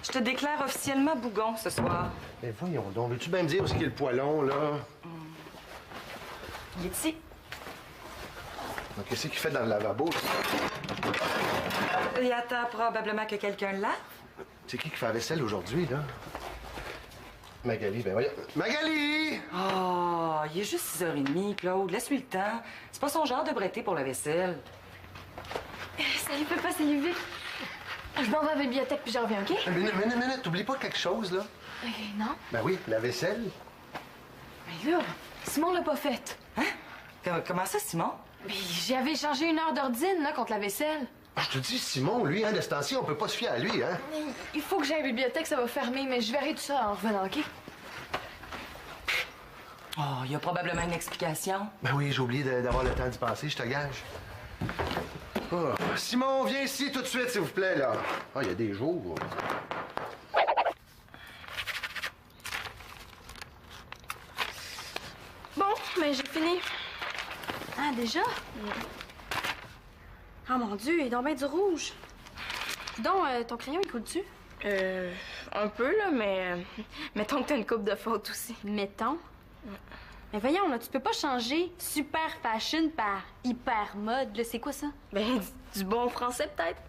je te déclare officiellement bougon ce soir. Mais voyons donc, veux-tu bien me dire où est-ce qu'il y a le poêlon, là? Il est ici. Donc, qu'est-ce qu'il fait dans le lavabo, ça? Il attend probablement que quelqu'un le lave. C'est qui fait la vaisselle aujourd'hui, là? Magali, ben voyons. Magali! Oh, il est juste 6h30, Claude. Laisse-lui le temps. C'est pas son genre de bretter pour la vaisselle. Salut, papa, salut, Vic. Je m'en vais à la bibliothèque puis je reviens, OK? Minute, t'oublies pas quelque chose, là? Non. Ben oui, la vaisselle. Mais là, Simon l'a pas faite. Hein? Comment ça, Simon? Mais j'avais échangé 1 heure d'ordine, là, contre la vaisselle. Ah, je te dis, Simon, lui, hein, de ce temps-ci, on peut pas se fier à lui, hein? Il faut que j'aille à la bibliothèque, ça va fermer, mais je verrai tout ça en revenant, OK? Oh, il y a probablement une explication. Ben oui, j'ai oublié d'avoir le temps d'y penser, je te gage. Oh, Simon, viens ici tout de suite, s'il vous plaît, là. Ah, il y a des jours. Bon, mais j'ai fini. Ah, déjà? Ah, mon Dieu, il est donc bien du rouge. Dis donc, ton crayon, il coule-tu? Un peu, là, mais mettons que t'as une coupe de faute aussi. Mettons. Mais voyons, là, tu peux pas changer super fashion par hyper mode, là. C'est quoi ça? Ben, du bon français, peut-être?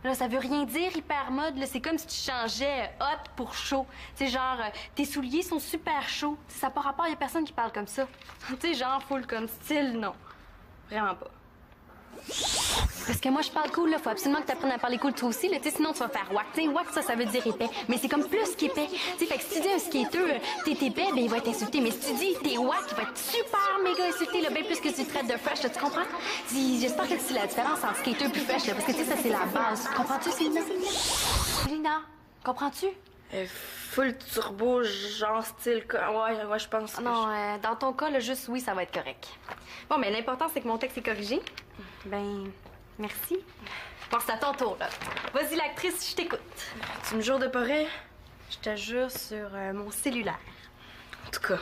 Là, ça veut rien dire hyper mode, là. C'est comme si tu changeais hot pour chaud. Tu sais, genre, tes souliers sont super chauds. Ça n'a pas rapport, y a personne qui parle comme ça. Tu sais, genre, full comme style, non. Vraiment pas. Parce que moi, je parle cool, là. Faut absolument que tu apprennes à parler cool, toi aussi, là. Tu sais, sinon, tu vas faire wack. Tu sais, wack, ça veut dire épais. Mais c'est comme plus qu'épais. Tu sais, fait que si tu dis un skater, t'es épais, ben, il va être insulté. Mais si tu dis t'es wack, il va être super méga insulté, là. Bien plus que tu le traites de fresh, là. Tu comprends? J'espère que tu sais la différence entre skater puis fresh, là. Parce que, tu sais, ça, c'est la base. Comprends-tu, Célina? Célina, comprends-tu? Full turbo, genre style... Ouais, je pense. que Non, dans ton cas, là, juste oui, ça va être correct. Bon, mais l'important, c'est que mon texte est corrigé. Ben, merci. Bon, c'est à ton tour, là. Vas-y, l'actrice, je t'écoute. Tu me jures de pas rire? Je te jure sur mon cellulaire. En tout cas...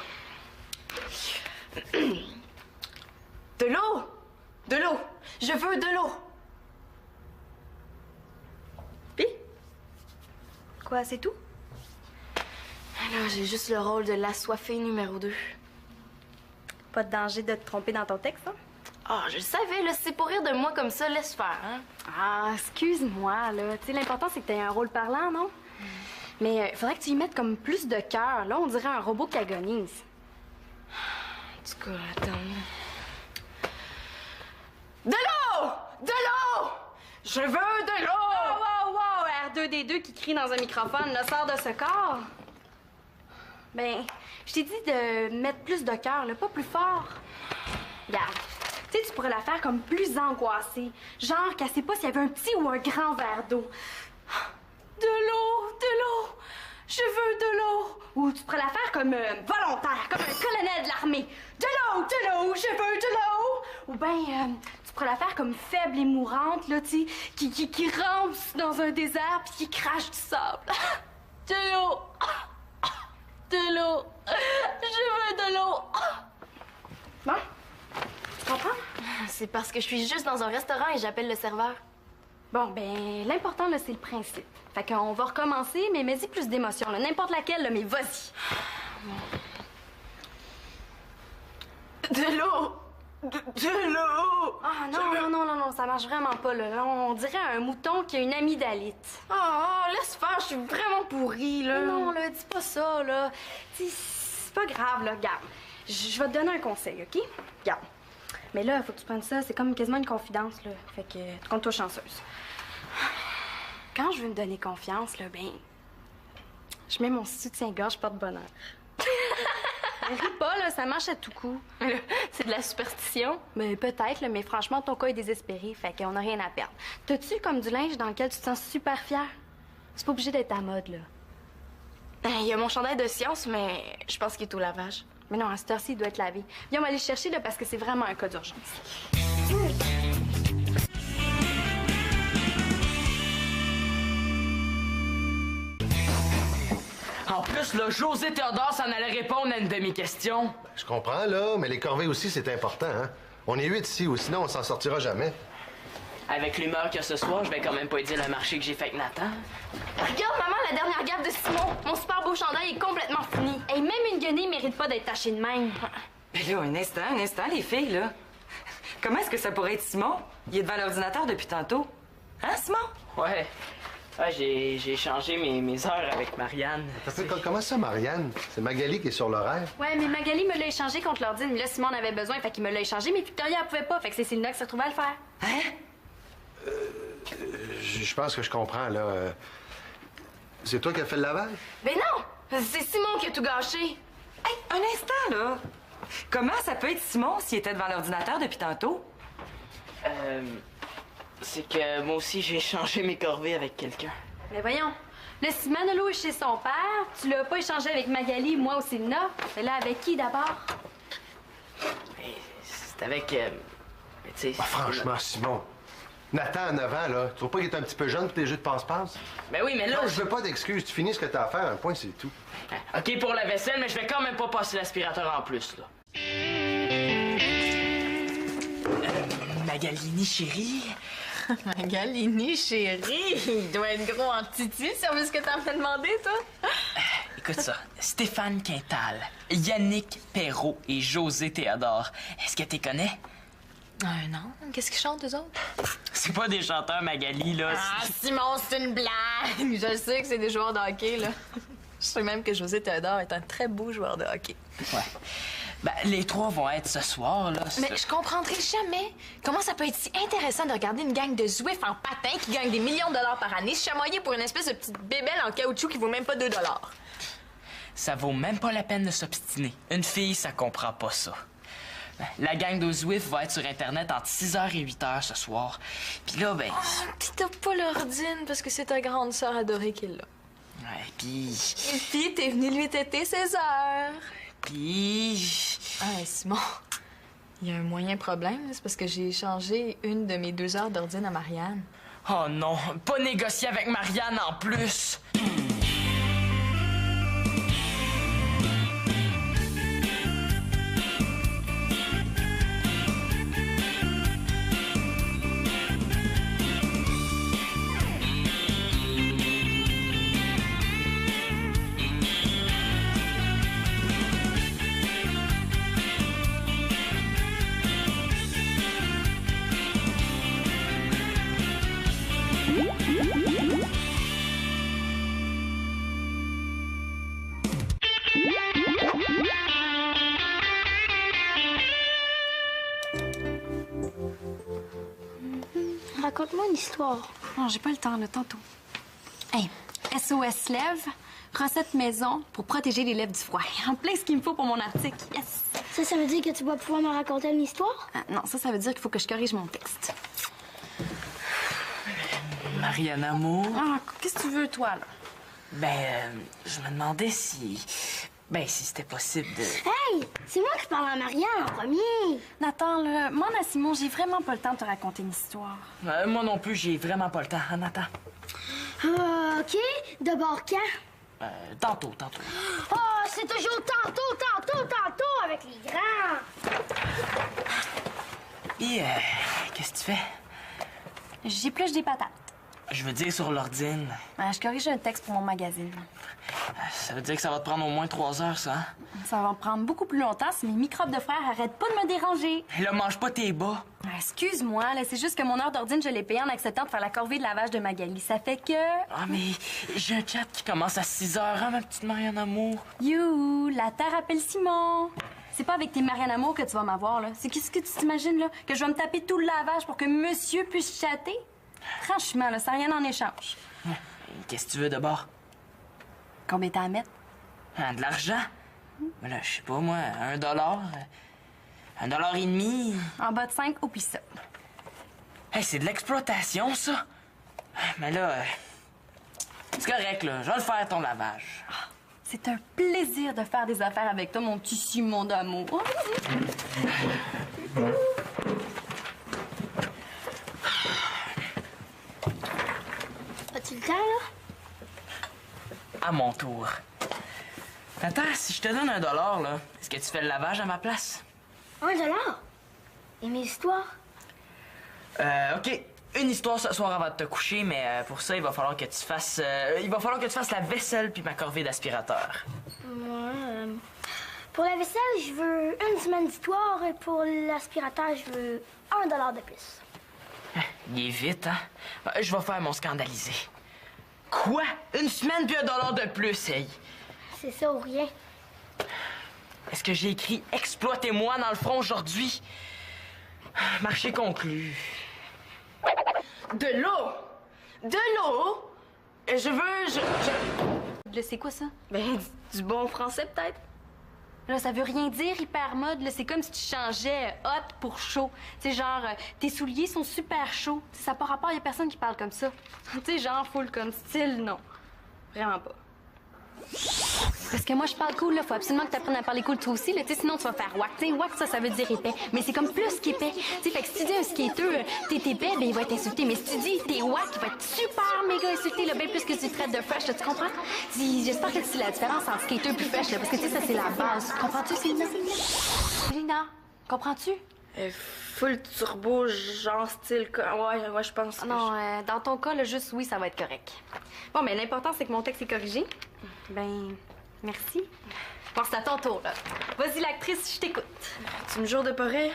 De l'eau! De l'eau! Je veux de l'eau! Pis? Quoi, c'est tout? Alors, j'ai juste le rôle de l'assoiffée numéro 2. Pas de danger de te tromper dans ton texte, hein? Ah, je le savais, là, c'est pour rire de moi comme ça, laisse faire, hein? Ah, excuse-moi, là. Tu sais, l'important, c'est que tu aies un rôle parlant, non? Mais faudrait que tu y mettes comme plus de cœur. Là, on dirait un robot qui agonise. En tout cas, attends. De l'eau! De l'eau! Je veux de l'eau! Wow! R2D2 qui crie dans un microphone, là, sort de ce corps. Ben, je t'ai dit de mettre plus de cœur, là, pas plus fort. Regarde. Tu sais, tu pourrais la faire comme plus angoissée. Genre qu'elle sait pas s'il y avait un petit ou un grand verre d'eau. De l'eau! Je veux de l'eau! Ou tu pourrais la faire comme volontaire, comme un colonel de l'armée. De l'eau! Je veux de l'eau! Ou bien, tu pourrais la faire comme faible et mourante, là, tu sais, qui rampe dans un désert puis qui crache du sable. De l'eau! De l'eau! Je veux de l'eau! Bon? Tu comprends? C'est parce que je suis juste dans un restaurant et j'appelle le serveur. Bon, ben, l'important, là, c'est le principe. Fait qu'on va recommencer, mais mets-y plus d'émotion, là. N'importe laquelle, là, mais vas-y. De l'eau! De l'eau! Ah, non, ça marche vraiment pas, là. On dirait un mouton qui a une amygdalite. Oh, laisse faire, je suis vraiment pourrie, là. Non, là, dis pas ça, là. T'sais, c'est pas grave, là, regarde. Je vais te donner un conseil, OK? Regarde. Mais là, faut que tu prennes ça, c'est comme quasiment une confidence, là. Fait que, compte-toi chanceuse. Quand je veux me donner confiance, là, ben, je mets mon soutien-gorge porte-bonheur. Ris pas, là, ça marche à tout coup. C'est de la superstition. Mais peut-être, là, mais franchement, ton cas est désespéré, fait qu'on a rien à perdre. T'as-tu comme du linge dans lequel tu te sens super fière? C'est pas obligé d'être à mode, là. Il y a mon chandail de science, mais je pense qu'il est au lavage. Mais non, à cette heure-ci, il doit être lavé. Viens, on va aller le chercher, là, parce que c'est vraiment un cas d'urgence. En plus, là, José Théodore s'en allait répondre à une de mes questions. Je comprends, là, mais les corvées aussi, c'est important, hein? On est 8 ici, ou sinon on s'en sortira jamais. Avec l'humeur qu'il y a ce soir, je vais quand même pas dire le marché que j'ai fait avec Nathan. Regarde, maman, la dernière gaffe de Simon. Mon super beau chandail est complètement fini. Et même une guenille mérite pas d'être tachée de même. Mais là, un instant, les filles, là. Comment est-ce que ça pourrait être Simon? Il est devant l'ordinateur depuis tantôt. Hein, Simon? Ouais. Ouais, j'ai échangé mes heures avec Marianne. Comment ça, Marianne? C'est Magali qui est sur l'horaire. Ouais, mais Magali me l'a échangé contre l'ordi, mais là, Simon en avait besoin, fait qu'il me l'a échangé, mais Victoria, elle pouvait pas, fait que c'est Célina qui se retrouvait à le faire. Hein? Je pense que je comprends, là. C'est toi qui as fait le lavage? Ben non! C'est Simon qui a tout gâché. Hey, un instant, là. Comment ça peut être Simon s'il était devant l'ordinateur depuis tantôt? C'est que moi aussi, j'ai échangé mes corvées avec quelqu'un. Mais voyons, le Manolo est chez son père, tu l'as pas échangé avec Magali, moi ou Célina. Mais là, avec qui d'abord? C'est avec... tu sais... Franchement, Simon. Nathan, à 9 ans, là, tu trouves pas qu'il est un petit peu jeune pour tes jeux de passe-passe? Ben oui, mais là... Non, je veux pas d'excuses. Tu finis ce que t'as à faire, un point, c'est tout. OK pour la vaisselle, mais je vais quand même pas passer l'aspirateur en plus, là. Magalini, chérie... Magalini, chérie, il doit être gros en titi, service que t'as me demandé, toi. Écoute ça, Stéphane Quintal, Yannick Perrault et José Théodore. Est-ce que t'es connais? Non, qu'est-ce qu'ils chantent, eux autres? C'est pas des chanteurs, Magali, là. Ah, Simon, c'est une blague! Je sais que c'est des joueurs de hockey, là. Je sais même que José Théodore est un très beau joueur de hockey. Ouais. Ben, les trois vont être ce soir, là. Mais je comprendrai jamais comment ça peut être si intéressant de regarder une gang de zouifs en patin qui gagnent des millions de dollars par année se chamoyer pour une espèce de petite bébelle en caoutchouc qui vaut même pas 2 $. Ça vaut même pas la peine de s'obstiner. Une fille, ça comprend pas ça. Ben, la gang de zouifs va être sur Internet entre 6h et 8h ce soir. Puis là, ben... Pis t'as pas l'ordine parce que c'est ta grande sœur adorée qui l'a. Ouais, puis... Et puis t'es venu lui têter ses heures. Puis... Ah, Simon, il y a un moyen problème, c'est parce que j'ai échangé une de mes 2 heures d'ordine à Marianne. Oh non, pas négocier avec Marianne en plus! Raconte-moi une histoire. Non, j'ai pas le temps, là, tantôt. Hey, SOS lèvres, recette maison pour protéger les lèvres du froid. En plein ce qu'il me faut pour mon article. Yes! Ça veut dire que tu vas pouvoir me raconter une histoire? Non, ça veut dire qu'il faut que je corrige mon texte. Marianne Amour... Ah, qu'est-ce que tu veux, toi, là? Ben, je me demandais si... Ben, si c'était possible de... Hey, c'est moi qui parle à Marianne en premier. Nathan, là, moi, Simon, j'ai vraiment pas le temps de te raconter une histoire. Moi non plus, j'ai vraiment pas le temps, hein, Nathan? OK. D'abord quand? Tantôt. Oh, c'est toujours tantôt avec les grands. Et, qu'est-ce que tu fais? J'épluche des patates. Je veux dire sur l'ordine. Je corrige un texte pour mon magazine. Ça veut dire que ça va te prendre au moins 3 heures, ça, hein? Ça va me prendre beaucoup plus longtemps si mes microbes de frère arrêtent pas de me déranger. Et là, mange pas tes bas. Excuse-moi, là, c'est juste que mon heure d'ordine, je l'ai payée en acceptant de faire la corvée de lavage de Magali. Ça fait que... Ah, mais j'ai un chat qui commence à 6 heures, hein, ma petite Marianne Amour? You, la terre appelle Simon. C'est pas avec tes Marianne Amour que tu vas m'avoir, là. C'est qu'est-ce que tu t'imagines, là? Que je vais me taper tout le lavage pour que monsieur puisse chatter? Franchement, là, ça n'a rien en échange. Qu'est-ce que tu veux d'abord? Combien t'as à mettre? De l'argent? Ben là, je sais pas, moi, $1. $1.50. En bas de 5, oublie ça. Hey, c'est de l'exploitation, ça. Mais là, c'est correct, là. Je vais le faire, ton lavage. C'est un plaisir de faire des affaires avec toi, mon petit Simon d'amour. As-tu le temps, là? À mon tour. Attends, si je te donne $1, là, est-ce que tu fais le lavage à ma place? $1? Et mes histoires? OK. Une histoire ce soir avant de te coucher, mais pour ça, il va falloir que tu fasses... la vaisselle puis ma corvée d'aspirateur. Pour la vaisselle, je veux une semaine d'histoire et pour l'aspirateur, je veux $1 de plus. Il est vite, hein? Je vais faire mon scandalisé. Quoi? Une semaine puis $1 de plus, hey! C'est ça ou rien. Est-ce que j'ai écrit « Exploitez-moi » dans le front aujourd'hui? Marché conclu. De l'eau! De l'eau! Je veux... Là, c'est quoi ça? Ben, du bon français, peut-être? Là, ça veut rien dire, hyper mode. Là, c'est comme si tu changeais hot pour chaud. Tu sais, genre, tes souliers sont super chauds. Ça n'a pas rapport, y a personne qui parle comme ça. Tu sais, genre, full comme style, non. Vraiment pas. Parce que moi, je parle cool, là. Faut absolument que tu apprennes à parler cool, toi aussi, là. Tu sais, sinon, tu vas faire wack. Tu sais, wack, ça veut dire épais. Mais c'est comme plus qu'épais. Tu sais, fait que si tu dis un skater, t'es épais, ben, il va être insulté. Mais si tu dis t'es wack, il va être super méga insulté, là, bien plus que si tu traites de fresh, là. Tu comprends? J'espère que tu sais la différence entre skater et fresh, là. Parce que, tu sais, ça, c'est la base. Comprends-tu, Célina? Célina, comprends-tu? Full turbo, genre style... Ouais, je pense. Non, dans ton cas, là, juste oui, ça va être correct. Bon, mais l'important, c'est que mon texte est corrigé. Ben, merci. Bon, c'est à ton tour, là. Vas-y, l'actrice, je t'écoute. Tu me jures de pas rire?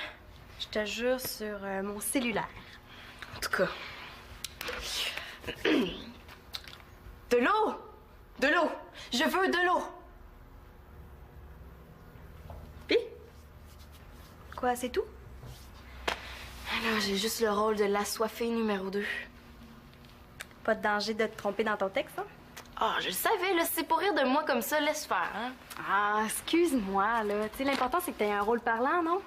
Je te jure sur mon cellulaire. En tout cas. De l'eau! De l'eau! Je veux de l'eau! Puis? Quoi, c'est tout? Alors, j'ai juste le rôle de l'assoiffée numéro 2. Pas de danger de te tromper dans ton texte, hein? Ah, je le savais, là, c'est pour rire de moi comme ça, laisse faire, hein? Ah, excuse-moi, là. Tu sais, l'important, c'est que t'aies un rôle parlant, non?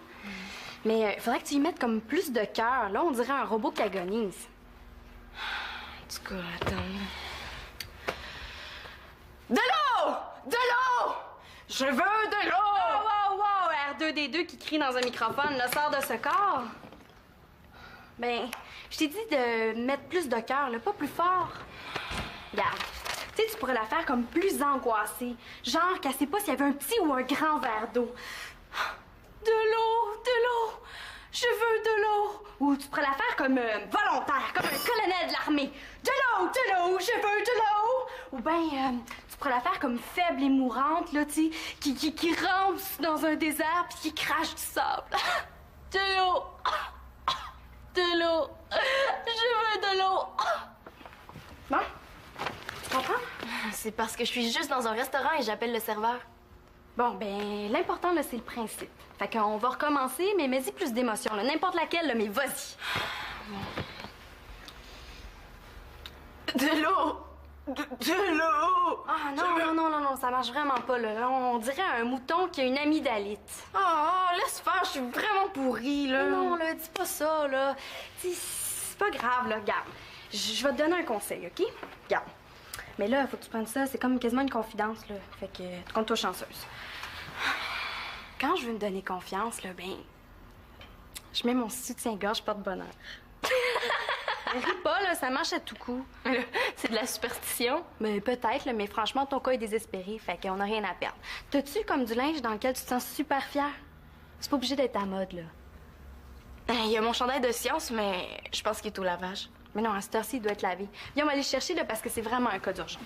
Mais faudrait que tu y mettes comme plus de cœur. Là, on dirait un robot qui agonise. En tout cas, attends. De l'eau! De l'eau! Je veux de l'eau! Wow! R2D2 qui crie dans un microphone, là, sort de ce corps. Ben, je t'ai dit de mettre plus de cœur, là, pas plus fort. Regarde. Tu sais, tu pourrais la faire comme plus angoissée. Genre qu'elle sait pas s'il y avait un petit ou un grand verre d'eau. De l'eau! De l'eau! Je veux de l'eau! Ou tu pourrais la faire comme volontaire, comme un colonel de l'armée. De l'eau! De l'eau! Je veux de l'eau! Ou bien, tu pourrais la faire comme faible et mourante, là, tu sais, qui rampe dans un désert puis qui crache du sable. De l'eau! De l'eau! Je veux de l'eau! Bon? Tu comprends? C'est parce que je suis juste dans un restaurant et j'appelle le serveur. Bon, ben, l'important, là, c'est le principe. Fait qu'on va recommencer, mais mets-y plus d'émotion, là. N'importe laquelle, là, mais vas-y. De l'eau! De l'eau! Ah, non, ça marche vraiment pas, là. Là, on dirait un mouton qui a une amygdalite. Oh, laisse faire, je suis vraiment pourrie, là. Non, là, dis pas ça, là. C'est pas grave, là, regarde. Je vais te donner un conseil, OK? Regarde. Mais là, faut que tu prennes ça. C'est comme quasiment une confidence, là. Fait que, compte-toi chanceuse. Quand je veux me donner confiance, là, ben... Je mets mon soutien-gorge porte-bonheur. Ris pas, là, ça marche à tout coup. C'est de la superstition? Mais peut-être, là, mais franchement, ton cas est désespéré, fait qu'on a rien à perdre. T'as-tu comme du linge dans lequel tu te sens super fière? C'est pas obligé d'être à mode, là. Il y a mon chandail de science, mais je pense qu'il est au lavage. Mais non, à cette heure-ci, il doit être lavé. Viens, on va aller le chercher, là, parce que c'est vraiment un cas d'urgence.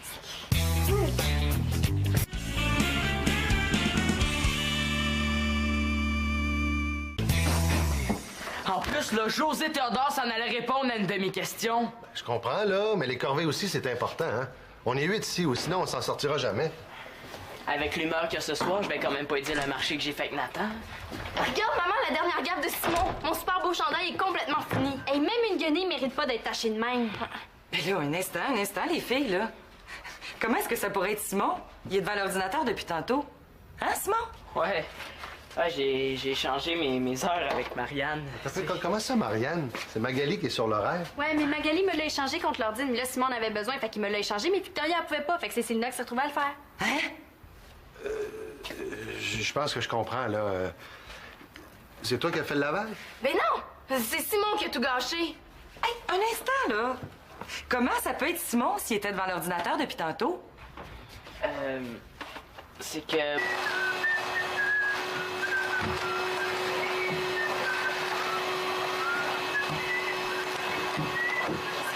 En plus, là, José Théodore s'en allait répondre à une de mes questions. Je comprends, là, mais les corvées aussi, c'est important, hein? On est 8 ici, ou sinon on s'en sortira jamais. Avec l'humeur qu'il y a ce soir, je vais quand même pas dire le marché que j'ai fait avec Nathan. Regarde, maman, la dernière gaffe de Simon. Mon super beau chandail est complètement fini. Hey, même une guenille mérite pas d'être tachée de même. Mais là, un instant, les filles, là. Comment est-ce que ça pourrait être Simon? Il est devant l'ordinateur depuis tantôt. Hein, Simon? Ouais. Ouais, j'ai changé mes heures avec Marianne. Comment ça, Marianne? C'est Magali qui est sur l'horaire. Ouais, mais Magali me l'a échangé contre l'ordi, mais là, Simon en avait besoin, fait qu'il me l'a échangé, mais Victoria, elle pouvait pas, fait que c'est Célina qui s'est retrouvée à le faire. Hein? Je pense que je comprends, là. C'est toi qui as fait le lavage? Mais non! C'est Simon qui a tout gâché. Hey, un instant, là. Comment ça peut être Simon s'il était devant l'ordinateur depuis tantôt? C'est que...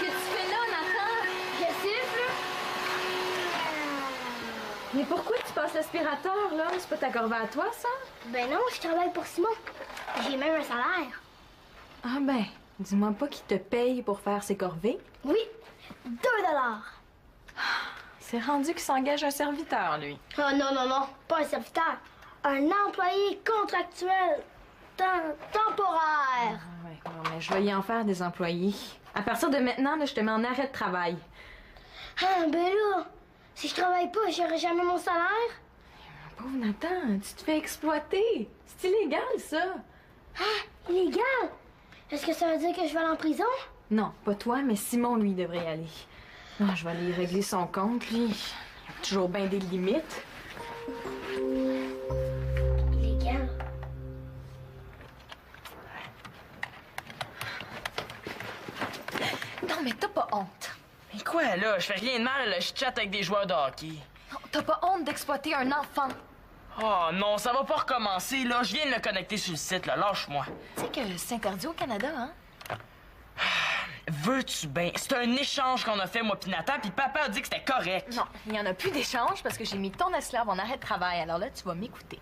Qu'est-ce que tu fais là, Nathan? Je siffle. Mais pourquoi tu passes l'aspirateur, là? C'est pas ta corvée à toi, ça? Ben non, je travaille pour Simon. J'ai même un salaire. Ah ben, dis-moi pas qu'il te paye pour faire ses corvées. Oui, 2 $. C'est rendu qu'il s'engage un serviteur, lui. Oh non, pas un serviteur. Un employé contractuel temporaire. Ouais, non, mais je vais y en faire des employés. À partir de maintenant, là, je te mets en arrêt de travail. Ah, ben là, si je travaille pas, j'aurai jamais mon salaire. Pauvre Nathan, tu te fais exploiter. C'est illégal, ça. Ah, illégal. Est-ce que ça veut dire que je vais aller en prison? Non, pas toi, mais Simon, lui, devrait y aller. Ah, je vais aller régler son compte, lui. Il a toujours bien des limites. Illégal. Non, mais t'as pas honte. Mais quoi, là? Je fais rien de mal, là. Je chatte avec des joueurs de hockey. Non, t'as pas honte d'exploiter un enfant. Oh non, ça va pas recommencer, là. Je viens de le connecter sur le site, là. Lâche-moi. Tu sais que c'est interdit au Canada, hein? Veux-tu bien? C'est un échange qu'on a fait, moi pis Nathan, puis papa a dit que c'était correct. Non, il y en a plus d'échange parce que j'ai mis ton esclave en arrêt de travail. Alors là, tu vas m'écouter.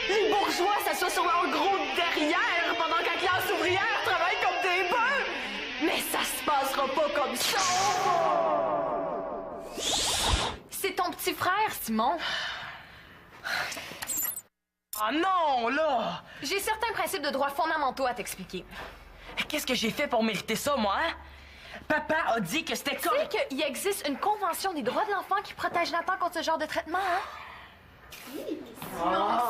Les bourgeois s'assoient sur leur gros derrière pendant que la classe ouvrière travaille comme des bœufs! Mais ça se passera pas comme ça! C'est ton petit frère, Simon. Ah non, là! J'ai certains principes de droits fondamentaux à t'expliquer. Qu'est-ce que j'ai fait pour mériter ça, moi, hein? Papa a dit que c'était Tu sais correct. qu'il existe une convention des droits de l'enfant qui protège Nathan contre ce genre de traitement, hein? Simon!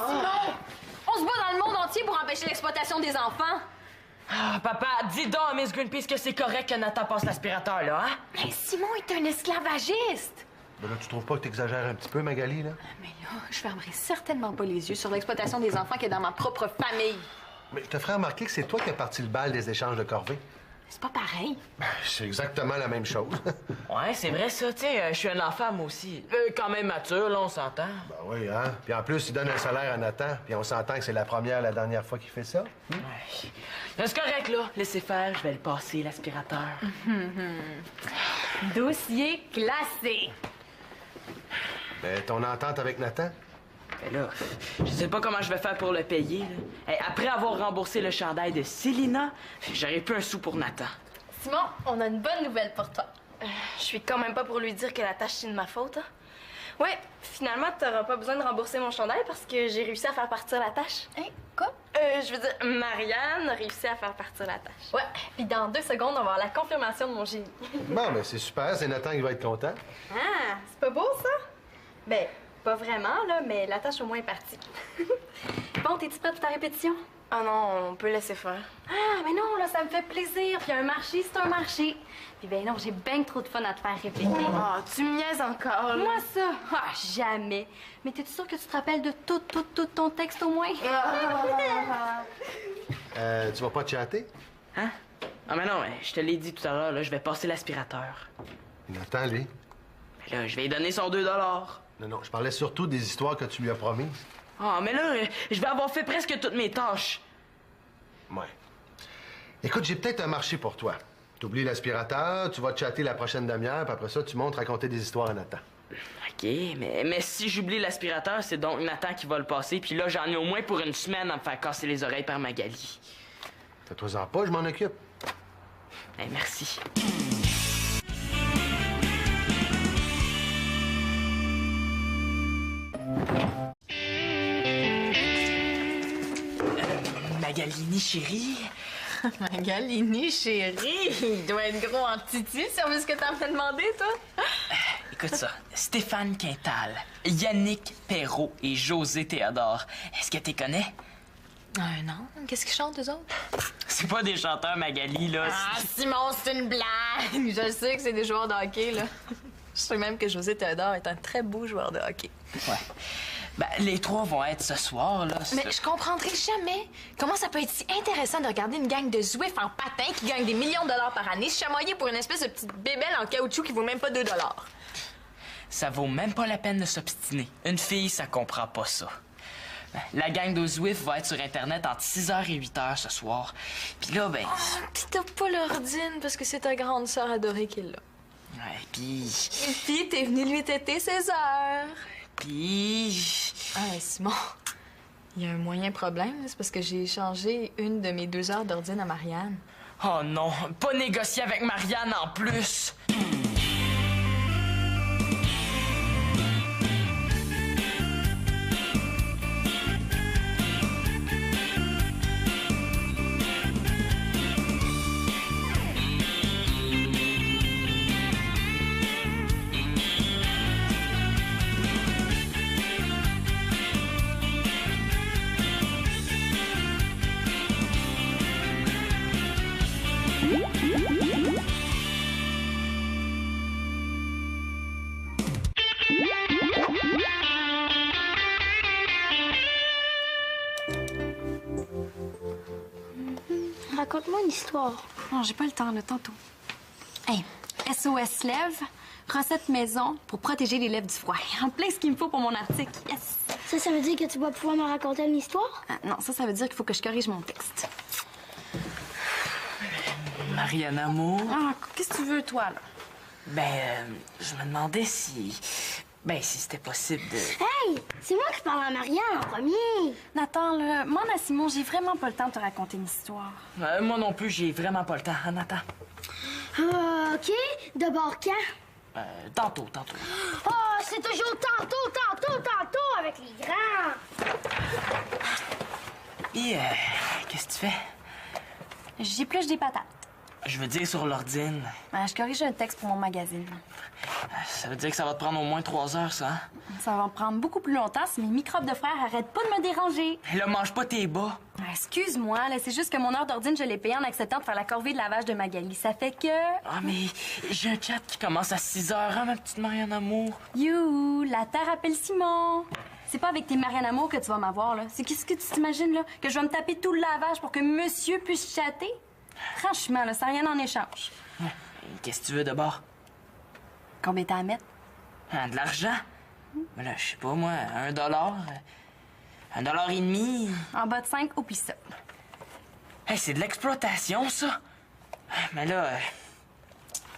On se bat dans le monde entier pour empêcher l'exploitation des enfants. Ah, papa, dis donc à Miss Greenpeace que c'est correct que Nathan passe l'aspirateur, là, hein? Mais Simon est un esclavagiste. Ben là, tu trouves pas que t'exagères un petit peu, Magali, là? Mais là, je fermerai certainement pas les yeux sur l'exploitation des enfants qui est dans ma propre famille. Mais je te ferai remarquer que c'est toi qui as parti le bal des échanges de corvées. C'est pas pareil. C'est exactement la même chose. Ouais, c'est vrai, ça, tu sais, je suis un enfant, moi aussi. Quand même mature, là, on s'entend. Ben oui, hein? Puis en plus, il donne un salaire à Nathan, puis on s'entend que c'est la dernière fois qu'il fait ça. Ouais. C'est correct, là. Laissez faire, je vais le passer, l'aspirateur. Dossier classé. Ben, ton entente avec Nathan? Ben là, je sais pas comment je vais faire pour le payer, là. Hey, après avoir remboursé le chandail de Célina, j'aurais plus un sou pour Nathan. Simon, on a une bonne nouvelle pour toi. Je suis quand même pas pour lui dire que la tâche, c'est de ma faute. Hein? Ouais, finalement, t'auras pas besoin de rembourser mon chandail parce que j'ai réussi à faire partir la tâche. Hein? Quoi? Je veux dire, Marianne a réussi à faire partir la tâche. Ouais, puis dans 2 secondes, on va avoir la confirmation de mon génie. Bon, ben c'est super, c'est Nathan qui va être content. Ah, c'est pas beau, ça? Ben, pas vraiment, là, mais la tâche au moins est partie. Bon, t'es-tu prête pour ta répétition? Ah non, on peut laisser faire. Ah, mais non, là, ça me fait plaisir. Puis un marché, c'est un marché. Puis ben non, j'ai bien trop de fun à te faire répéter. Ah, tu me niaises encore, là. Moi, ça? Ah, jamais. Mais t'es-tu sûre que tu te rappelles de tout ton texte au moins? Tu vas pas chatter? Hein? Ah, mais non, je te l'ai dit tout à l'heure, là, je vais passer l'aspirateur. Attends, lui. Mais là, je vais lui donner son 2 $. Non, je parlais surtout des histoires que tu lui as promises. Ah, mais là, je vais avoir fait presque toutes mes tâches. Ouais. Écoute, j'ai peut-être un marché pour toi. T'oublies l'aspirateur, tu vas chatter la prochaine demi-heure, puis après ça, tu montes raconter des histoires à Nathan. OK, mais si j'oublie l'aspirateur, c'est donc Nathan qui va le passer, puis là, j'en ai au moins pour une semaine à me faire casser les oreilles par Magali. Fais-toi-en pas, je m'en occupe. Hey, merci. Magalini, chérie. Magalini, chérie, il doit être gros en titi, si on veut ce que t'as me demandé, toi. Écoute ça. Stéphane Quintal, Yannick Perrault et José Théodore. Est-ce que tu connais? Non. Qu'est-ce qu'ils chantent, eux autres? C'est pas des chanteurs, Magali, là. Ah, Simon, c'est une blague! Je sais que c'est des joueurs de hockey, là. Je sais même que José Théodore est un très beau joueur de hockey. Ouais. Ben, les trois vont être ce soir, là. Mais je comprendrai jamais comment ça peut être si intéressant de regarder une gang de Zwift en patin qui gagne des millions de dollars par année se chamoyer pour une espèce de petite bébelle en caoutchouc qui vaut même pas 2 $. Ça vaut même pas la peine de s'obstiner. Une fille, ça comprend pas ça. Ben, la gang de Zwift va être sur Internet entre 6h et 8h ce soir. Puis là, ben... Pis t'as pas l'ordine parce que c'est ta grande sœur adorée qui est là. Ouais, puis... Et puis t'es venu lui têter ses heures. Puis... Ah, Simon, il y a un moyen problème. C'est parce que j'ai échangé une de mes 2 heures d'ordine à Marianne. Oh non, pas négocier avec Marianne en plus! Raconte-moi une histoire. Non, j'ai pas le temps, là, tantôt. Hey, SOS lèvres, recette maison pour protéger les lèvres du froid. En plein ce qu'il me faut pour mon article. Yes! Ça veut dire que tu vas pouvoir me raconter une histoire? Ah, non, ça veut dire qu'il faut que je corrige mon texte. Marianne Amour? Ah, qu'est-ce que tu veux, toi, là? Ben, je me demandais si... Ben, si c'était possible de... Hey! C'est moi qui parle à Marianne en premier! Nathan, là, demande à Simon, j'ai vraiment pas le temps de te raconter une histoire. Moi non plus, j'ai vraiment pas le temps, hein, Nathan? OK. D'abord quand? Tantôt. Oh, c'est toujours tantôt avec les grands! Et, qu'est-ce que tu fais? J'épluche des patates. Je veux dire sur l'ordine. Je corrige un texte pour mon magazine. Ça veut dire que ça va te prendre au moins 3 heures, ça, hein? Ça va me prendre beaucoup plus longtemps si mes microbes de frère arrêtent pas de me déranger. Et là, mange pas tes bas. Excuse-moi, là, c'est juste que mon heure d'ordine, je l'ai payée en acceptant de faire la corvée de lavage de Magali. Ça fait que... Ah, mais j'ai un chat qui commence à 6 heures, hein, ma petite Marianne Amour? You, la terre appelle Simon. C'est pas avec tes Marianne Amour que tu vas m'avoir, là. C'est qu'est-ce que tu t'imagines, là? Que je vais me taper tout le lavage pour que monsieur puisse chatter? Franchement, là, ça n'a rien en échange. Qu'est-ce que tu veux d'abord? Combien t'as à mettre? De l'argent? Ben là, je sais pas, moi, $1. $1.50. En bas de 5, oublie ça. Hey, c'est de l'exploitation, ça. Mais là,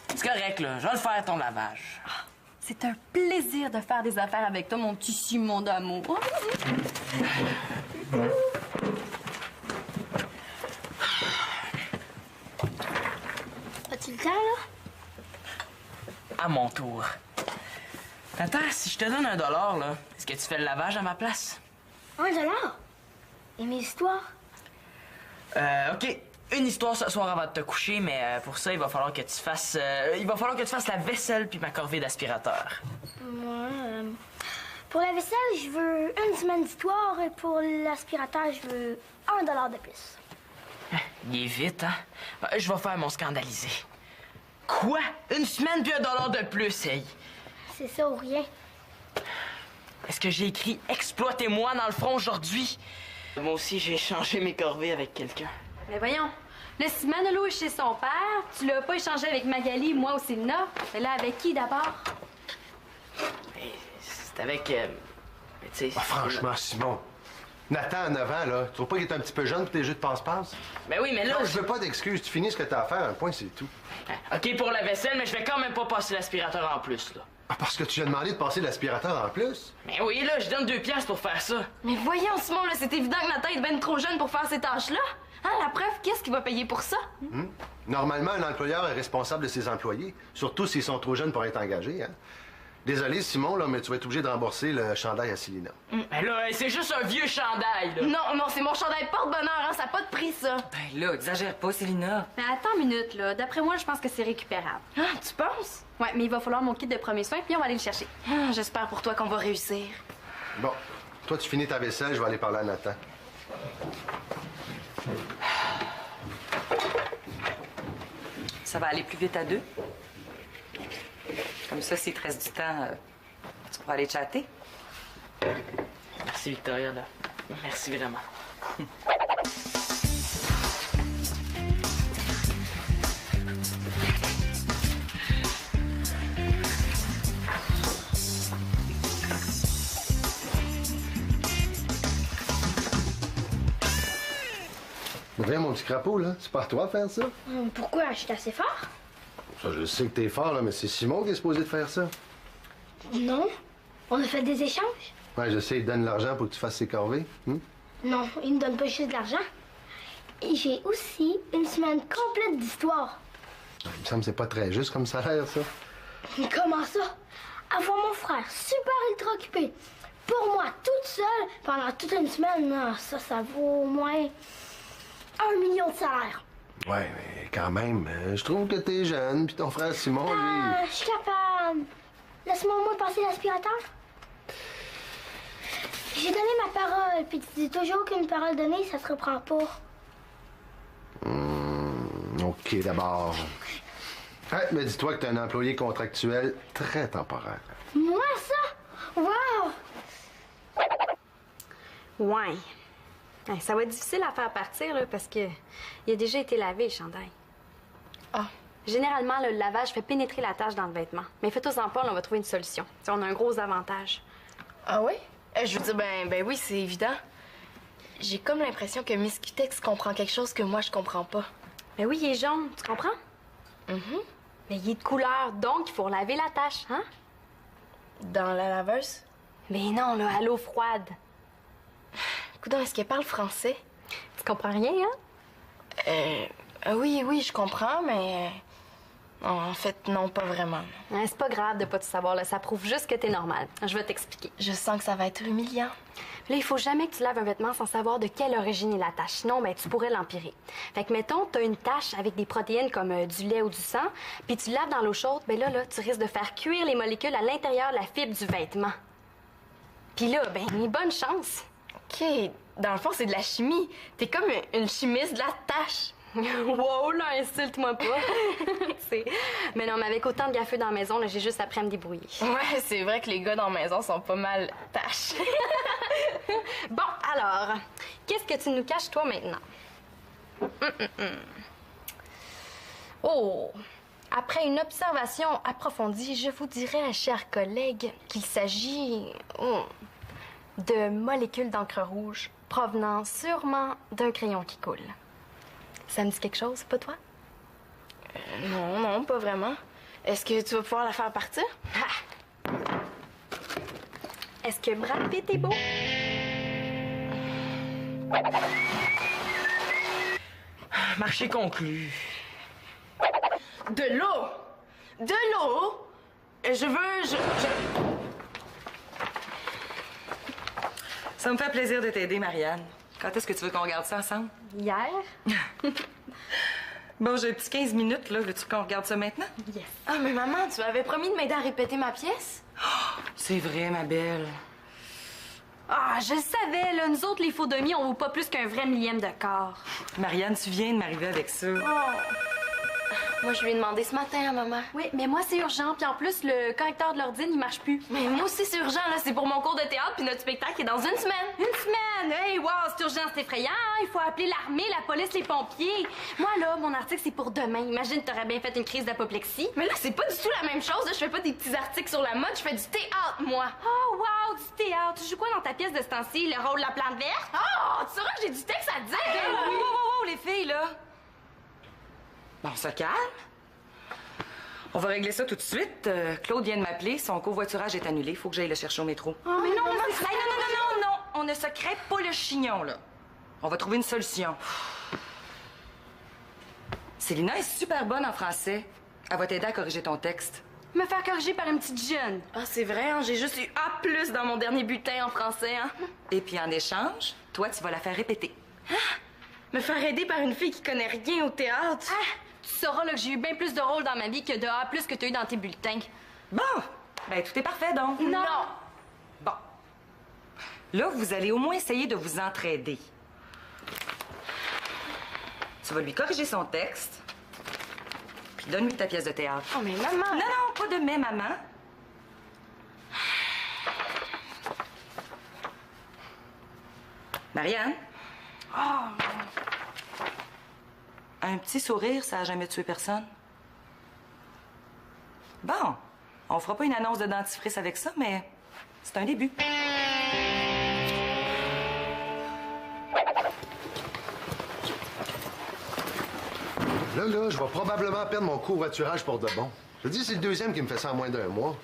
c'est correct, là. Je vais le faire, ton lavage. C'est un plaisir de faire des affaires avec toi, mon petit Simon d'amour. As-tu le temps, là? À mon tour. Attends, si je te donne $1, là, est-ce que tu fais le lavage à ma place? $1? Et mes histoires? OK. Une histoire ce soir avant de te coucher, mais pour ça, il va falloir que tu fasses... la vaisselle puis ma corvée d'aspirateur. Moi, Pour la vaisselle, je veux 1 semaine d'histoire et pour l'aspirateur, je veux $1 de plus. Il est vite, hein? Je vais faire mon scandalisé. Quoi? 1 semaine puis $1 de plus, hey! C'est ça ou rien. Est-ce que j'ai écrit « Exploitez-moi » dans le front aujourd'hui? Moi aussi, j'ai échangé mes corvées avec quelqu'un. Mais voyons, là, si Manolo est chez son père, tu l'as pas échangé avec Magali, moi ou Célina. Mais là, avec qui d'abord? C'est avec... tu sais... Franchement, Simon, Nathan, en avant, là, tu trouves pas qu'il est un petit peu jeune pour tes jeux de passe-passe? Ben oui, mais là... Non, je veux pas d'excuses. Tu finis ce que t'as à faire, un point, c'est tout. OK pour la vaisselle, mais je vais quand même pas passer l'aspirateur en plus, là. Ah, parce que tu lui as demandé de passer l'aspirateur en plus? Mais oui, là, je donne 2 piastres pour faire ça. Mais voyons, Simon, là, c'est évident que Nathan est ben trop jeune pour faire ces tâches-là. Hein, la preuve, qu'est-ce qu'il va payer pour ça? Normalement, un employeur est responsable de ses employés, surtout s'ils sont trop jeunes pour être engagés, hein? Désolé, Simon, là, mais tu vas être obligé de rembourser le chandail à Célina. Ben là, c'est juste un vieux chandail, là. Non, c'est mon chandail porte-bonheur, hein, ça n'a pas de prix, ça. Ben là, exagère pas, Célina. Mais attends une minute, là. D'après moi, je pense que c'est récupérable. Ah, tu penses? Ouais, mais il va falloir mon kit de premiers soins, puis on va aller le chercher. Ah, j'espère pour toi qu'on va réussir. Bon, toi, tu finis ta vaisselle, je vais aller parler à Nathan. Ça va aller plus vite à 2. Comme ça, s'il te reste du temps, tu pourras aller chatter. Merci, Victoria, là. Merci vraiment. Viens, mon petit crapaud, là. C'est pas à toi de faire ça? Pourquoi? Je suis assez fort? Ça, je sais que t'es fort, là, mais c'est Simon qui est supposé de faire ça. Non. On a fait des échanges? Ouais, je sais, il te donne l'argent pour que tu fasses ses corvées. Non, il ne donne pas juste de l'argent. Et j'ai aussi 1 semaine complète d'histoire. Il me semble que c'est pas très juste comme salaire, ça. Comment ça? Avoir mon frère super ultra occupé pour moi toute seule pendant toute 1 semaine, non, ça vaut au moins 1 million de salaire. Ouais, mais quand même, je trouve que t'es jeune, puis ton frère Simon, lui... Ah, je suis capable. Laisse-moi au moins passer l'aspirateur. J'ai donné ma parole, puis tu dis toujours qu'une parole donnée, ça se reprend pas. OK, d'abord. Ouais, mais dis-toi que t'es un employé contractuel très temporaire. Moi, ça? Wow! Ouais. Ouais, ça va être difficile à faire partir, là, parce que il a déjà été lavé, le chandail. Ah. Généralement, le lavage fait pénétrer la tache dans le vêtement. Mais faites-en pas, on va trouver une solution. T'sais, on a un gros avantage. Ah oui? Je veux dire, ben oui, c'est évident. J'ai comme l'impression que Miss Cutex comprend quelque chose que moi, je comprends pas. Mais oui, il est jaune, tu comprends? Mais il est de couleur, donc il faut laver la tache, hein? Dans la laveuse? Mais non, là, à l'eau froide. Coudonc, est-ce qu'elle parle français? Tu comprends rien, hein? Oui, je comprends, mais... en fait, non, pas vraiment. Hein, c'est pas grave de pas tout savoir, là. Ça prouve juste que t'es normal. Je vais t'expliquer. Je sens que ça va être humiliant. Là, il faut jamais que tu laves un vêtement sans savoir de quelle origine est la tache. Sinon, ben, tu pourrais l'empirer. Fait que, mettons, t'as une tache avec des protéines comme du lait ou du sang, puis tu laves dans l'eau chaude, ben là, tu risques de faire cuire les molécules à l'intérieur de la fibre du vêtement. Puis là, ben, bonne chance. OK, dans le fond, c'est de la chimie. T'es comme une chimiste de la tâche. Wow, là, insulte-moi pas. Mais non, mais avec autant de gaffeux dans la maison, là, j'ai juste appris à me débrouiller. Ouais, c'est vrai que les gars dans la maison sont pas mal tâches. Bon, alors, qu'est-ce que tu nous caches, toi, maintenant? Oh! Après une observation approfondie, je vous dirais, chers collègues, qu'il s'agit de molécules d'encre rouge provenant sûrement d'un crayon qui coule. Ça me dit quelque chose, pas toi? Non, pas vraiment. Est-ce que tu vas pouvoir la faire partir? Ah! Est-ce que Brad Pitt est beau? Marché conclu. De l'eau! De l'eau! Je veux... Ça me fait plaisir de t'aider, Marianne. Quand est-ce que tu veux qu'on regarde ça ensemble? Hier? Bon, j'ai un petit 15 minutes, là. Veux-tu qu'on regarde ça maintenant? Yes. Ah, mais maman, tu m'avais promis de m'aider à répéter ma pièce? C'est vrai, ma belle. Ah, je le savais, là. Nous autres, les faux demi, on vaut pas plus qu'un vrai millième de quart. Marianne, tu viens de m'arriver avec ça. Moi, je lui ai demandé ce matin à maman. Oui, mais moi, c'est urgent. Puis en plus, le correcteur de l'ordine, il marche plus. Mais moi aussi, c'est urgent, là. C'est pour mon cours de théâtre, puis notre spectacle est dans une semaine. Une semaine! Hey, wow, c'est urgent, c'est effrayant. Hein? Il faut appeler l'armée, la police, les pompiers. Moi, là, mon article, c'est pour demain. Imagine, t'aurais bien fait une crise d'apoplexie. Mais là, c'est pas du tout la même chose. Là. Je fais pas des petits articles sur la mode, je fais du théâtre, moi. Oh, wow, du théâtre. Tu joues quoi dans ta pièce de ce temps-ci? Le rôle de la plante verte? Oh, tu sauras que j'ai du texte à te dire. Hey, wow, les filles, là. Bon, on se calme. On va régler ça tout de suite. Claude vient de m'appeler. Son covoiturage est annulé. Faut que j'aille le chercher au métro. Oh, mais non, non, non. On ne se crève pas le chignon, là. On va trouver une solution. Célina est super bonne en français. Elle va t'aider à corriger ton texte. Me faire corriger par une petite jeune. Ah, c'est vrai, hein? J'ai juste eu A+ dans mon dernier bulletin en français, hein? Et puis en échange, toi, tu vas la faire répéter. Me faire aider par une fille qui connaît rien au théâtre. Ah! Tu sauras là, que j'ai eu bien plus de rôles dans ma vie que de A+ que tu as eu dans tes bulletins. Bon! Ben, tout est parfait, donc. Non! Bon. Là, vous allez au moins essayer de vous entraider. Tu vas lui corriger son texte. Puis donne-lui ta pièce de théâtre. Oh, mais maman! Non, pas de mais, maman. Marianne? Oh. Un petit sourire, ça a jamais tué personne. Bon, on fera pas une annonce de dentifrice avec ça, mais c'est un début. Là, je vais probablement perdre mon covoiturage pour de bon. Je te dis, c'est le deuxième qui me fait ça en moins d'un mois.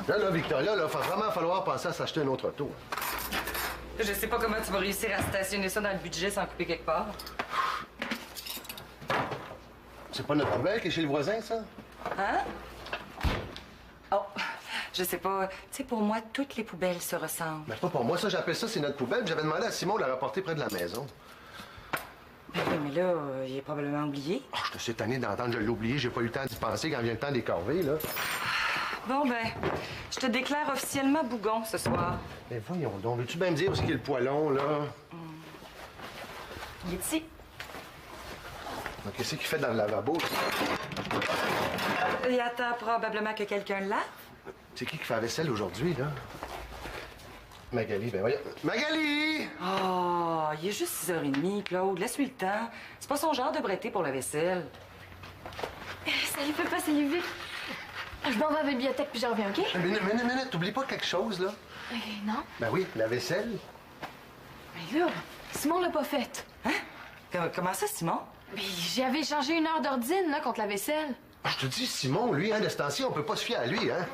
Là, Victoria, là, va vraiment falloir penser à s'acheter un autre auto. Je sais pas comment tu vas réussir à stationner ça dans le budget sans couper quelque part. C'est pas notre poubelle qui est chez le voisin, ça? Hein? Oh, je sais pas. Tu sais, pour moi, toutes les poubelles se ressemblent. Mais pas pour moi, ça, j'appelle ça, c'est notre poubelle. J'avais demandé à Simon de la rapporter près de la maison. Ben oui, mais là, il est probablement oublié. Oh, je te suis tanné d'entendre, je l'ai oublié. J'ai pas eu le temps d'y penser quand vient le temps des corvées, là. Bon, ben, je te déclare officiellement bougon ce soir. Mais voyons donc, veux-tu bien me dire où est-ce qu'il y a le poêlon, là? Il est ici. Donc, qu'est-ce qu'il fait dans le lavabo? Il attend probablement que quelqu'un le lave. C'est qui fait la vaisselle aujourd'hui, là? Magali, ben voyons. Magali! Oh, il est juste 6h30, Claude. Laisse-lui le temps. C'est pas son genre de bretter pour la vaisselle. Salut, papa, c'est Luvic. Je m'en vais à la bibliothèque puis je reviens, OK? Minute, t'oublies pas quelque chose, là? Non. Ben oui, la vaisselle. Mais là, Simon l'a pas faite. Hein? Comment ça, Simon? Mais j'avais échangé 1 heure d'ordine, là, contre la vaisselle. Ah, je te dis, Simon, lui, hein, de ce temps-ci, on peut pas se fier à lui, hein?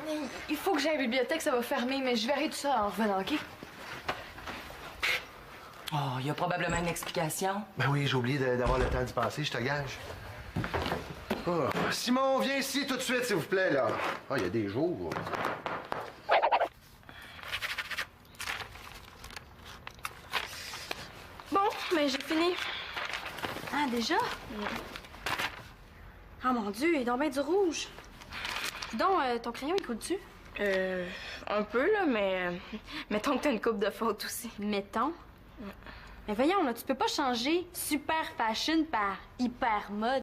Il faut que j'aille à la bibliothèque, ça va fermer, mais je verrai tout ça en revenant, OK? Oh, il y a probablement une explication. Ben oui, j'ai oublié d'avoir le temps d'y penser, je te gage. Oh, Simon, viens ici tout de suite, s'il vous plaît, là. Ah, il y a des jours. Bon, mais j'ai fini. Ah, déjà? Ah, mon Dieu, il est donc bien du rouge. Donc, ton crayon, il coule-tu? Un peu, là, mais mettons que t'as une coupe de faute aussi. Mettons. Mais voyons, là, tu peux pas changer super fashion par hyper mode.